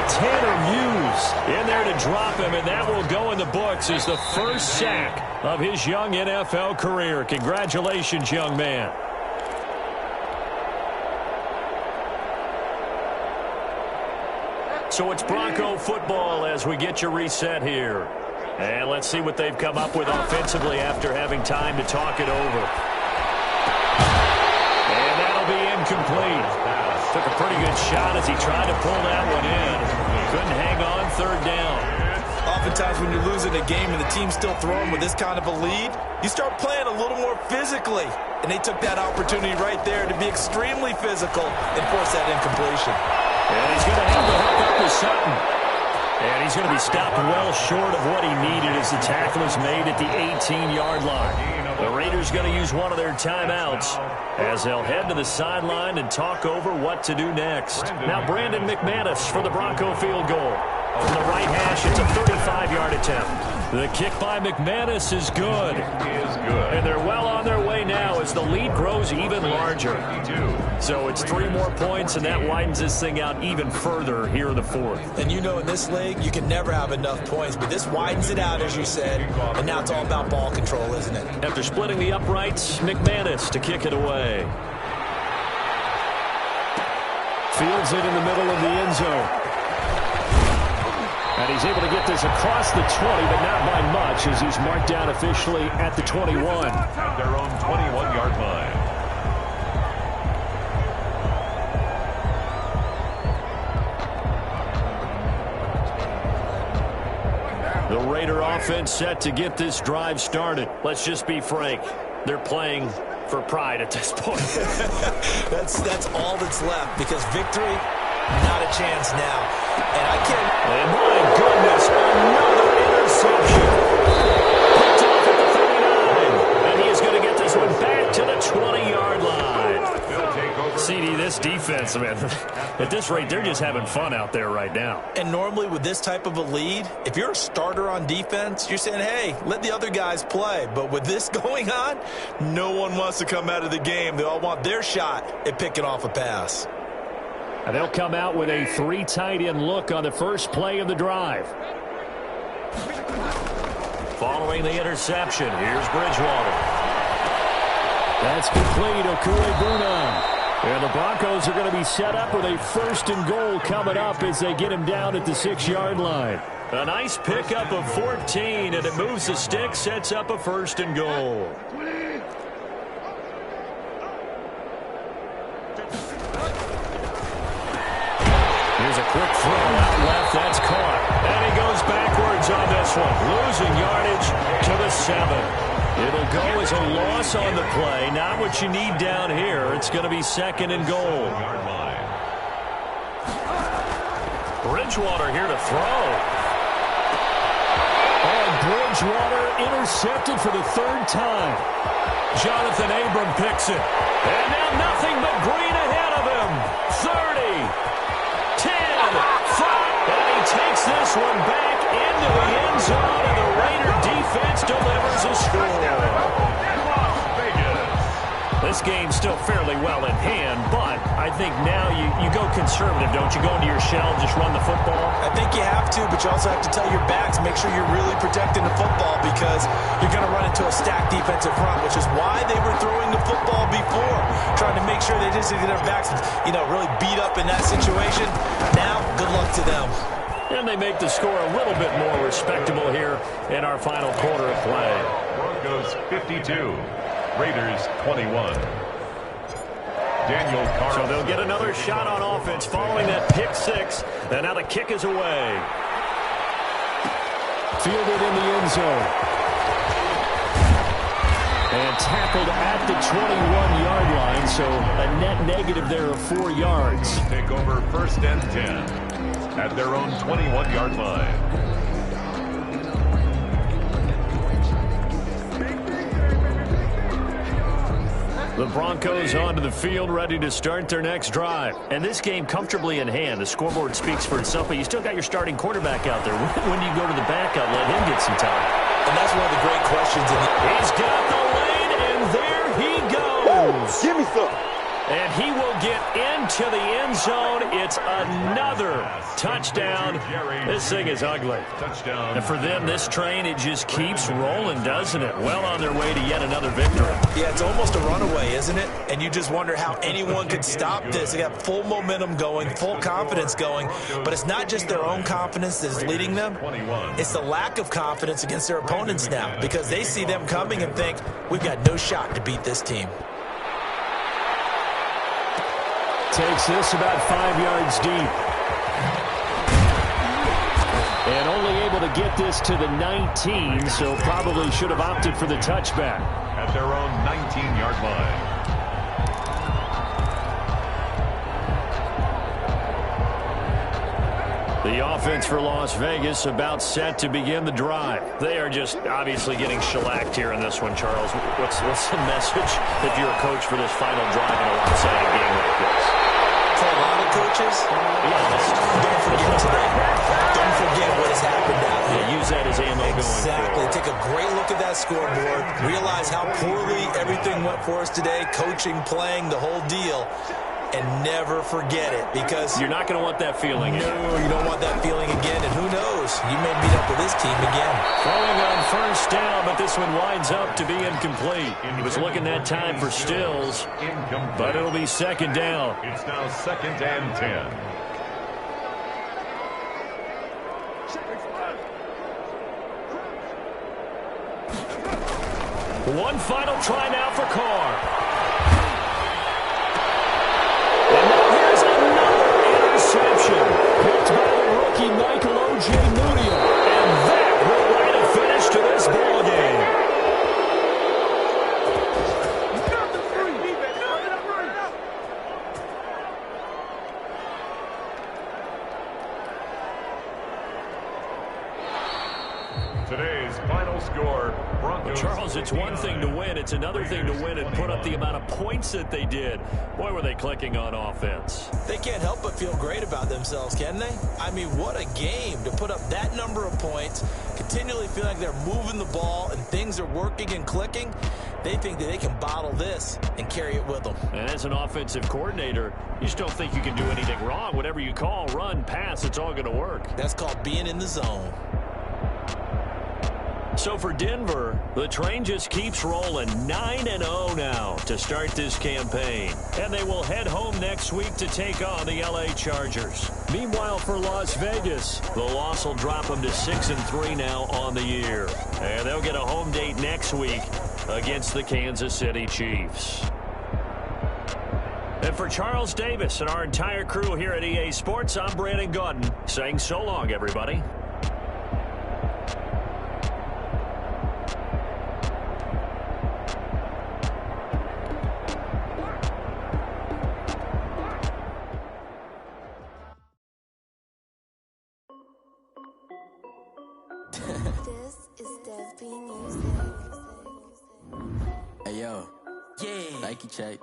Tanner Hughes in there to drop him, and that will go in the books as the first sack of his young NFL career. Congratulations, young man. So it's Bronco football as we get you reset here. And let's see what they've come up with offensively after having time to talk it over. And that'll be incomplete. Took a pretty good shot as he tried to pull that one in. Couldn't hang on third down. Oftentimes when you're losing a game and the team's still throwing with this kind of a lead, you start playing a little more physically. And they took that opportunity right there to be extremely physical and force that incompletion. And he's going to have the hook up to Sutton. And he's going to be stopped well short of what he needed as the tackle is made at the 18-yard line. The Raiders going to use one of their timeouts as they'll head to the sideline and talk over what to do next. Now Brandon McManus for the Bronco field goal. From the right hash, it's a 35 5-yard attempt. The kick by McManus is good. And they're well on their way now as the lead grows even larger. So it's 3 more points, and that widens this thing out even further here in the 4th. And you know in this league, you can never have enough points, but this widens it out, as you said, and now it's all about ball control, isn't it? After splitting the uprights, McManus to kick it away. Fields it in the middle of the end zone. And he's able to get this across the 20, but not by much, as he's marked down officially at the 21. At their own 21-yard line. The Raider offense set to get this drive started. Let's just be frank. They're playing for pride at this point. That's all that's left, because victory, not a chance now. And I can't... And my goodness, another interception. Picked off at the 39. And he is going to get this one back to the 20-yard line. CD, this defense, man, at this rate, they're just having fun out there right now. And normally with this type of a lead, if you're a starter on defense, you're saying, hey, let the other guys play. But with this going on, no one wants to come out of the game. They all want their shot at picking off a pass. And they'll come out with a 3 tight end look on the first play of the drive. Following the interception, here's Bridgewater. That's complete, Okuegbuna. And the Broncos are going to be set up with a 1st and goal coming up as they get him down at the 6-yard line. A nice pickup of 14, and it moves the stick, sets up a 1st and goal. Here's a quick throw out left. That's caught. And he goes backwards on this one. Losing yardage to the 7. It'll go as a loss on the play. Not what you need down here. It's going to be 2nd and goal. Bridgewater here to throw. And Bridgewater intercepted for the 3rd time. Jonathan Abram picks it. And now nothing but green ahead of him. 30. 10, 5, and he takes this one back into the end zone, and the Raider defense delivers a score. This game's still fairly well in hand, but I think now you go conservative, don't you? Go into your shell and just run the football? I think you have to, but you also have to tell your backs, make sure you're really protecting the football, because you're going to run into a stacked defensive front, which is why they were throwing the football before, trying to make sure they just get their backs, really beat up in that situation. Now, good luck to them. And they make the score a little bit more respectable here in our final quarter of play. Broncos 52. Raiders 21. Daniel Carr. So they'll get another shot on offense following that pick 6. And now the kick is away. Fielded in the end zone. And tackled at the 21-yard line. So a net negative there of 4 yards. Take over 1st and 10 at their own 21-yard line. The Broncos onto the field, ready to start their next drive. And this game comfortably in hand. The scoreboard speaks for itself, but you still got your starting quarterback out there. When do you go to the backup, let him get some time? And that's one of the great questions. He's got the lane, and there he goes. Give me some. And he will get into the end zone. It's another touchdown. This thing is ugly. Touchdown. And for them, this train, it just keeps rolling, doesn't it? Well on their way to yet another victory. Yeah, it's almost a runaway, isn't it? And you just wonder how anyone could stop this. They got full momentum going, full confidence going. But it's not just their own confidence that is leading them. It's the lack of confidence against their opponents now, because they see them coming and think, we've got no shot to beat this team. Takes this about 5 yards deep. And only able to get this to the 19, so probably should have opted for the touchback. At their own 19-yard line. The offense for Las Vegas about set to begin the drive. They are just obviously getting shellacked here in this one, Charles. What's the message if you're a coach for this final drive in a lopsided game like this? For a lot of coaches, don't forget today. Don't forget what has happened out here. Yeah, that scoreboard, realize how poorly everything went for us today, coaching, playing, the whole deal, and never forget it, because you're not going to want that feeling. No, you don't want that feeling again, and who knows? You may meet up with this team again. Throwing on first down, but this one winds up to be incomplete. He was looking that time for Stills, but it'll be second down. It's now 2nd and 10. One final try now for Carr. And now here's another interception. Picked by the rookie Michael Ojemudia. And that will write a finish to this ballgame. Today's final score, Broncos. Charles, it's one thing to win. It's another thing to win and put up the amount of points that they did. Boy, were they clicking on offense. They can't help but feel great about themselves, can they? I mean, what a game to put up that number of points, continually feel like they're moving the ball and things are working and clicking. They think that they can bottle this and carry it with them. And as an offensive coordinator, you just don't think you can do anything wrong. Whatever you call, run, pass, it's all going to work. That's called being in the zone. So for Denver, the train just keeps rolling 9-0 now to start this campaign. And they will head home next week to take on the LA Chargers. Meanwhile, for Las Vegas, the loss will drop them to 6-3 now on the year. And they'll get a home date next week against the Kansas City Chiefs. And for Charles Davis and our entire crew here at EA Sports, I'm Brandon Gaudin saying so long, everybody. This is Dev B Music. Hey yo, yeah, Nike check.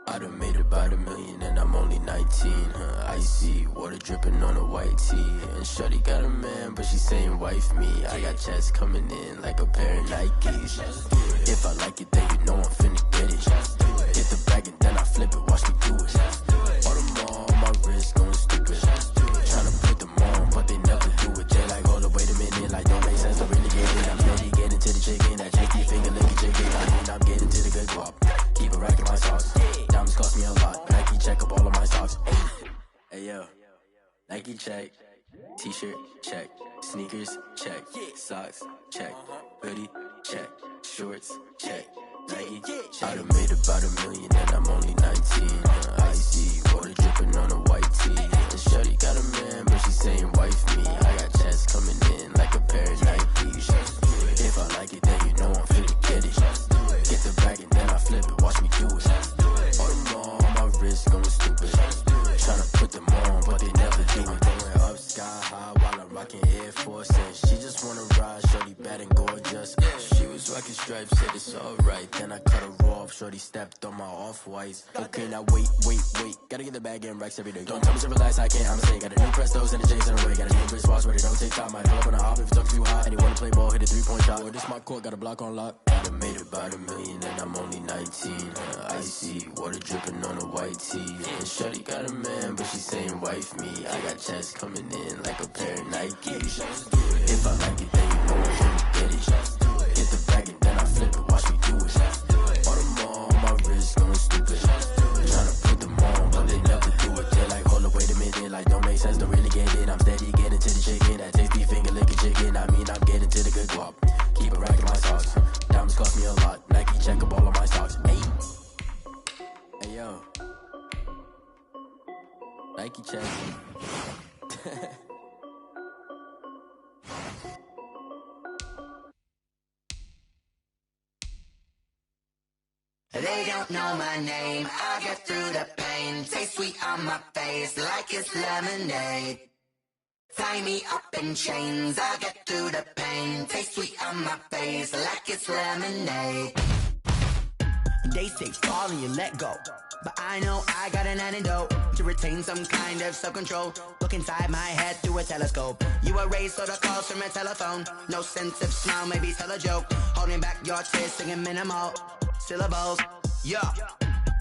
I done made about $1 million and I'm only 19. Icy water dripping on a white tee. And shorty got a man, but she saying wife me. I got checks coming in like a pair of Nikes. If I like it, then you know I'm finna get it. Hit the bag and then I flip it, watch me do it. Audemars on my wrist, going stupid. Tryna put them on, but they never do it. They like, hold up, wait a minute, like don't make sense, I really get it. I'm steady getting to the chicken, that chicky finger licking chicken. I mean, I'm getting to the good guap. Keep a rack in my socks. Diamonds cost me a lot. Nike check up all of my socks. Hey yo, Nike check. T-shirt check. Sneakers check. Socks check. Hoodie check. Shorts check. Nike. I done made about $1 million and I'm only 19. Icy water dripping on a white tee. And shorty got a man, but she saying wife me. I got checks coming in like a pair of Nikes. If I like it, then you know I'm finna get it. Get the bag and then I flip it, watch me do it. Audemars on my wrist, going stupid. Tryna put them on, but they never do it. Going up sky high while I'm rocking Air Force. And she just wanna ride, shorty bad and gorgeous. She was rocking stripes, said it's alright. Then I cut her off, shorty stepped on my off-whites. Okay, now wait. Gotta get the bag and racks every day. Don't tell me to relax, I can't, I'ma say. Got a new Prestos and the J's in the way. Got a new wristwatch, but it don't take time. I pull up on the hop if it's too hot. And you wanna play ball, hit a 3-point shot. Or this my court, got a block on lock. I done made about $1 million and I'm only 19. Icy water dripping on a white tee. And shorty got a man, but she saying wife me. I got checks coming in like a pair of Nikes. If I like it, then you know I'm finna get it. Hit the bag and then I flip it, watch me do it. Audemars on my wrist, going stupid. Tryna put them on, but they never do it. They like, hold up, wait a minute, like don't make sense, don't really get it. I'm steady getting to the chicken, that tasty finger licking chicken. I mean, I'm getting to the good guap. Keep a rack in my socks. Diamonds cost me a lot. Nike check up all of my socks. Hey yo, Nike check. They don't know my name, I get through the pain. Taste sweet on my face like it's lemonade. Tie me up in chains, I get through the pain. Taste sweet on my face like it's lemonade. They say fall and you let go, but I know I got an antidote to retain some kind of self-control. Look inside my head through a telescope. You erase all the calls from a telephone. No sense of smile, maybe tell a joke. Holding back your tears, singing minimal syllables. Yeah.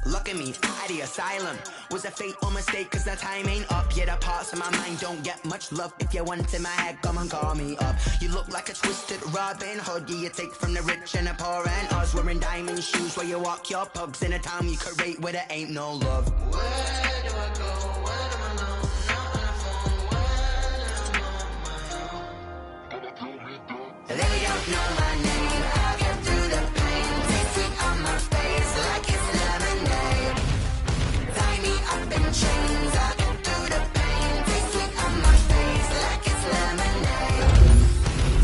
Look at me, out the asylum. Was a fate or mistake, cause the time ain't up. Yet the parts of my mind don't get much love. If you want in my head, come and call me up. You look like a twisted Robin Hood. Yeah, you take from the rich and the poor and us. Wearing diamond shoes where you walk your pugs. In a town you create where there ain't no love. Where do I go? Where do I know? Not on the phone, when I'm on my own. They don't know my name. I'll get through the pain. Taste sweet on my face like it's lemonade. Tie me up in chains. I'll get through the pain. Taste sweet on my face like it's lemonade.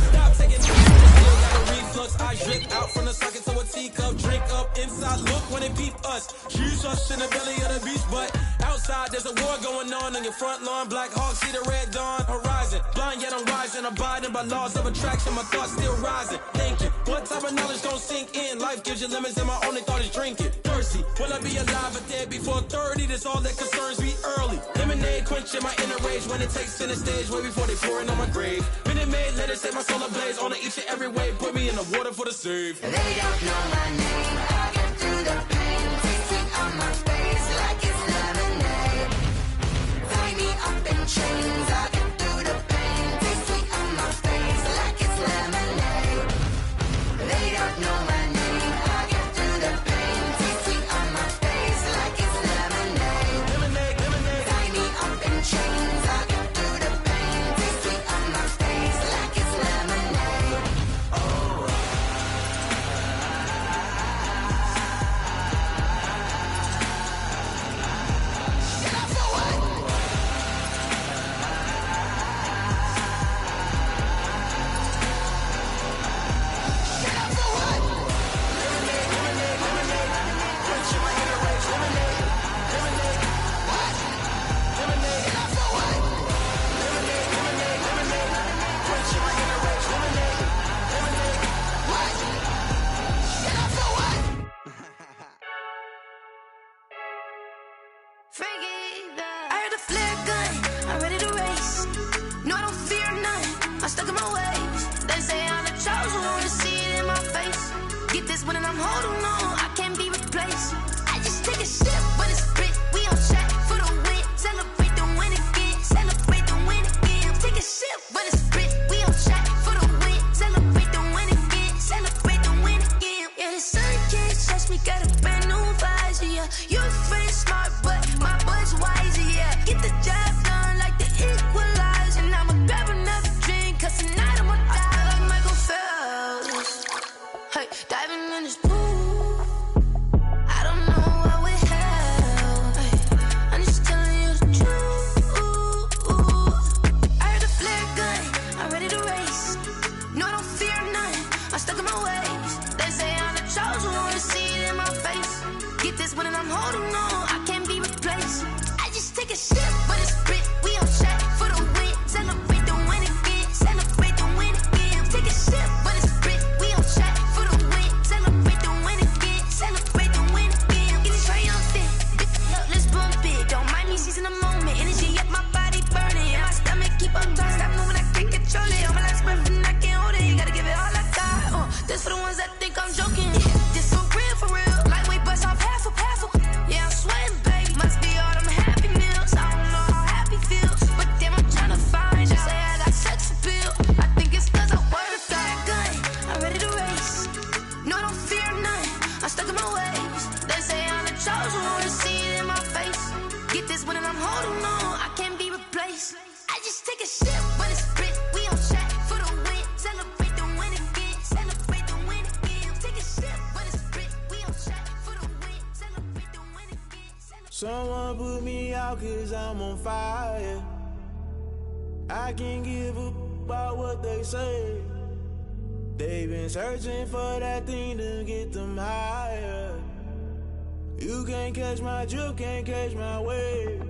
Stop taking still got a reflux. I drip out from the socket to a teacup. Drink up inside. Look when they peep us. Shoes us in the belly of the beast, but outside there's a war going on your front lawn. Black Hawk see the red dawn horizon. Blind yet I'm rising. Abiding by laws of attraction. My thoughts still rising. Thinking, what type of knowledge gon' sink in? Life gives you lemons and my only thought is drinking. Thirsty, will I be alive or dead before 30? That's all that concerns me early. Lemonade quenching my inner rage when it takes center stage way before they pour it on my grave. Minute Maid, let it set my soul ablaze. On each and every way, put me in the water for the save. They don't know my name. I'll get through the pain. Taste sweet on my face like it's lemonade. Tie me up in chains. I'll get through the pain. Taste sweet on my face like it's lemonade. They don't know my name. I'll get through the pain. Taste sweet on my face like it's lemonade. Lemonade, lemonade. Tie me up in chains. I'll get through the pain. Taste sweet on my face like it's lemonade. Oh. Shut up for what? Shut up for what? Lemonade, lemonade, lemonade. Quenching my inner rage. Lemonade, lemonade. What? Lemonade, Shut up for what? lemonade, lemonade, lemonade. Quenching my inner rage. Lemonade, lemonade. What? Shut up for what? I heard a flare gun, I'm ready to race. No, I don't fear none, I'm stuck in my ways. They say I'm the chosen one, to see it in my face. Get this one and I'm holding on, I can't be replaced. I just take a sip, but it's split, we on track for the win. Celebrate the win again, celebrate the win again. Take a sip, but it's split, we on track for the win. Celebrate the win again, celebrate the win again. Yeah, the sun can't touch me, got a brand new visor, yeah. You're friend smart, but my bud's wiser, yeah. Get the job done like the equalizer. And I'ma grab another drink, cause tonight I'ma die like Michael Phelps. Hey, diving in this pool, I don't know what would help. Hey, I'm just telling you the truth. I heard a flare gun, I'm ready to race. No, I don't fear none, I'm stuck in my ways. They say I'm the chosen one, to see it in my face. Get this one and I'm holding on, I can't be replaced. I just take a sip, but it's split, we on track for the win. Celebrate the win again, celebrate the win again. Take a sip, but it's split, we on track for the win. Celebrate the win again, celebrate the win again. Get it triumphant, look, let's bump it. Don't mind me seizing the moment, energy up my body burning. And my stomach keep on turning, stop moving, I can't control it. All my life's breath and I can't hold it. You gotta give it all I got. This for the ones that think I'm joking. This for real, lightweight bust off half a. Yeah, I'm sweating, baby. Must be all them happy meals. I don't know how happy feels, but damn, I'm tryna find you. Say I got sex appeal. I think it's cause I wear a fat gun. I'm ready to race. No, I don't fear none. I'm stuck in my ways. They say I'm the chosen one, to see it in my face. Get this one and I'm holding on, I can't be replaced. I just take a sip, but it's split. We on track for the win. Celebrate the win again. Celebrate the win again. Take a sip, but it's split. We on track for the win. Celebrate the win again. Someone put me out cause I'm on fire. I can't give a about what they say. They've been searching for that thing to get them higher. You can't catch my drift, can't catch my wave.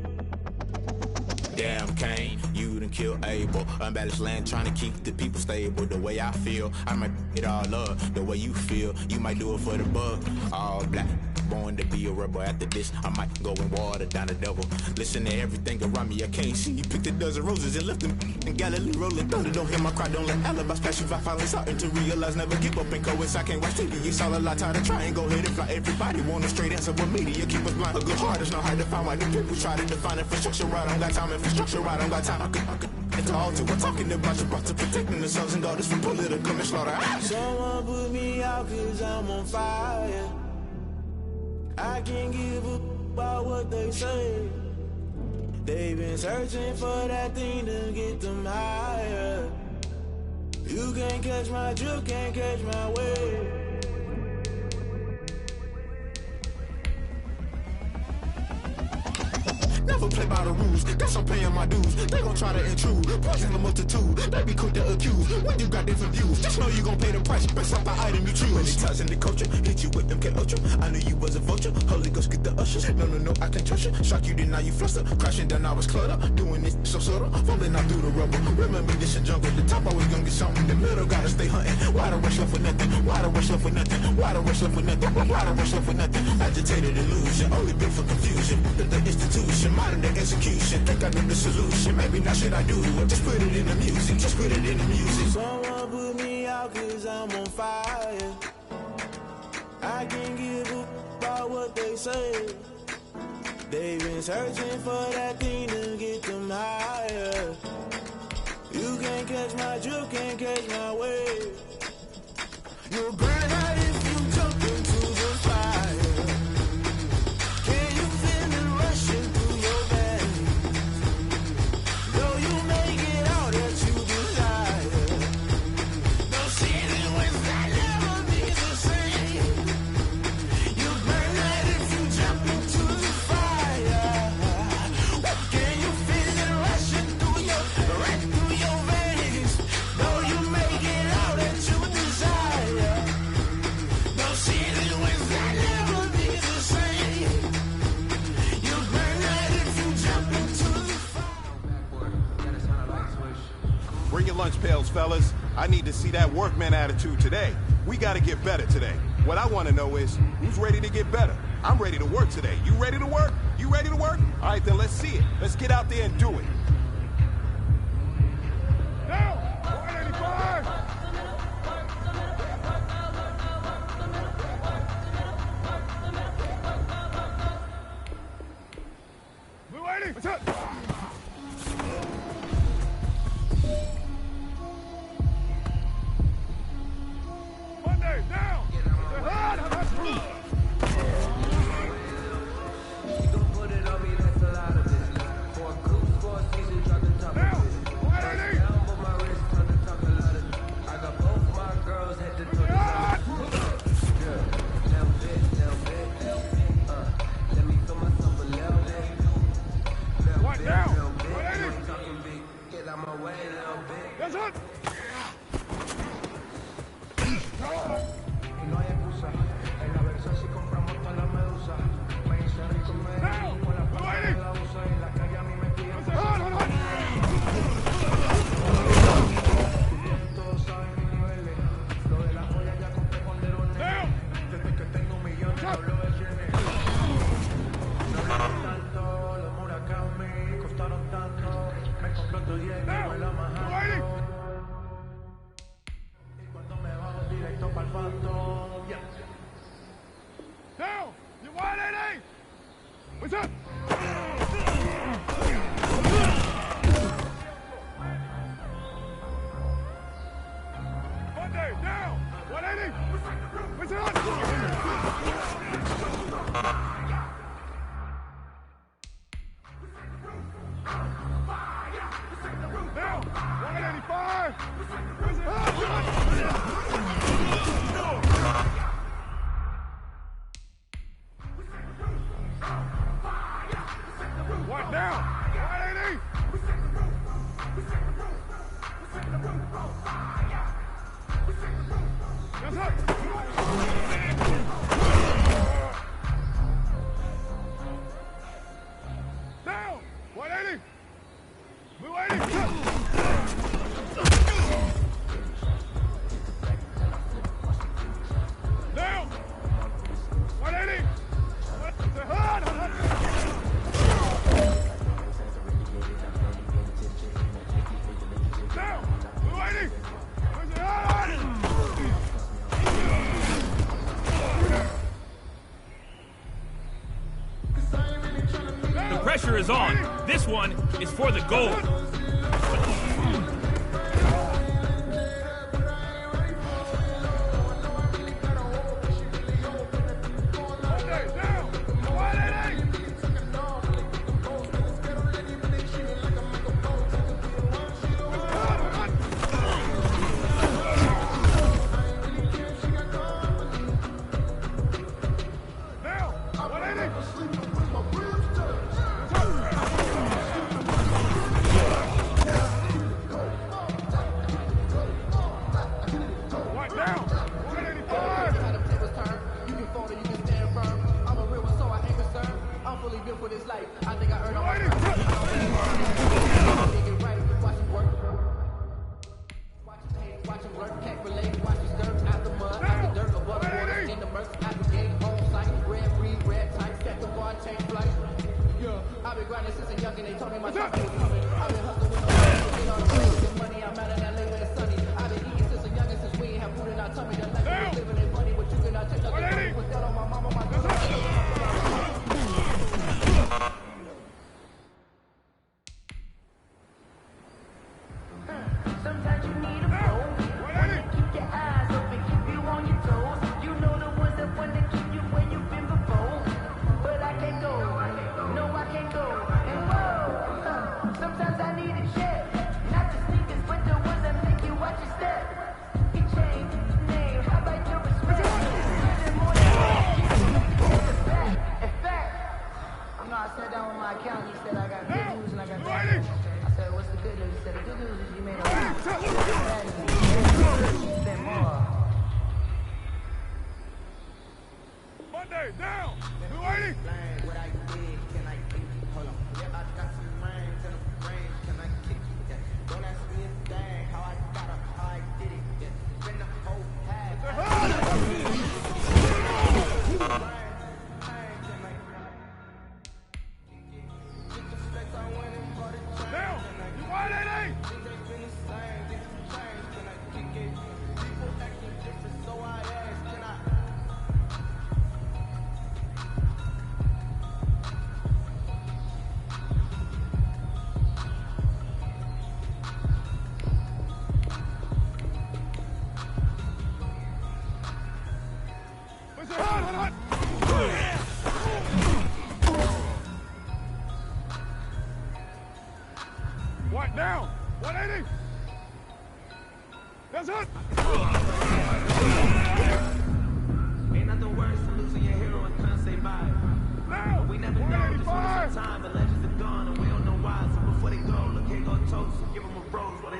Damn Kane, you done kill Abel. Unbalanced land trying to keep the people stable. The way I feel, I might it all up. The way you feel, you might do it for the bug. All black, born to be a rebel. After this, I might go and water down the devil. Listen to everything around me, I can't see. Picked a dozen roses and left them in Galilee rolling thunder. Don't hear my cry, don't let alibis flash. If I finally starting to realize, never give up and coexist. I can't watch TV, it's all a lot. Time to try and go ahead and fly. Everybody want a straight answer, but media keep us blind. A good heart is not hard to find. Why the people try to define infrastructure right? I don't got time, infrastructure right? I don't got time. I could it's all to we're talking about your to protecting the sons and daughters from political and slaughter. Someone put me out cause I'm on fire. I can't give up about what they say. They've been searching for that thing to get them higher. You can't catch my drift, can't catch my wave. Never play by the rules, guess I'm paying my dues. They gon' try to intrude, poison the multitude. They be quick to accuse, when you got different views. Just know you gon' pay the price, based off the item you choose. When it ties in the culture, hit you with MK Ultra. I knew you was a vulture, Holy Ghost get the ushers. No, I can't trust you. Shock you, then now you fluster. Crashing down, I was cluttered. Doing this so subtle, falling out through the rubble. Remember this a jungle, the top always gonna get something. In the middle, gotta stay hunting. Why the rush left for nothing? Why the rush left for nothing? Why the rush left for nothing? Why the rush left for nothing? Agitated illusion, only built for confusion. The institution, modern day execution. Think I know the solution. Maybe not should I do it? Just put it in the music. Just put it in the music. Someone put me out cause I'm on fire. I can't give up about what they say. They've been searching for that thing to get them higher. You can't catch my drift, can't catch my wave. You'll burn out if you jump into the fire. Can you feel it rushing through your veins? Though you make it all that you desire. No ceiling without never be the same. You burn out if you jump into the fire. Can you feel it rushing through your veins? Though you make it all that you desire. No ceiling without never be the same. You burn out if you jump into the Bring your lunch pails, fellas. I need to see that workman attitude today. We got to get better today. What I want to know is, who's ready to get better? I'm ready to work today. You ready to work? You ready to work? All right, then let's see it. Let's get out there and do it. Down! 185! Blue 80, what's up? Monday, down! Down! You 180! What's up? Monday, down! 180! What's up? Down! 185! What's up? What now? 180! Yes, up! Down! 180! pressure is on. This one is for the gold.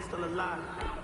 Still alive.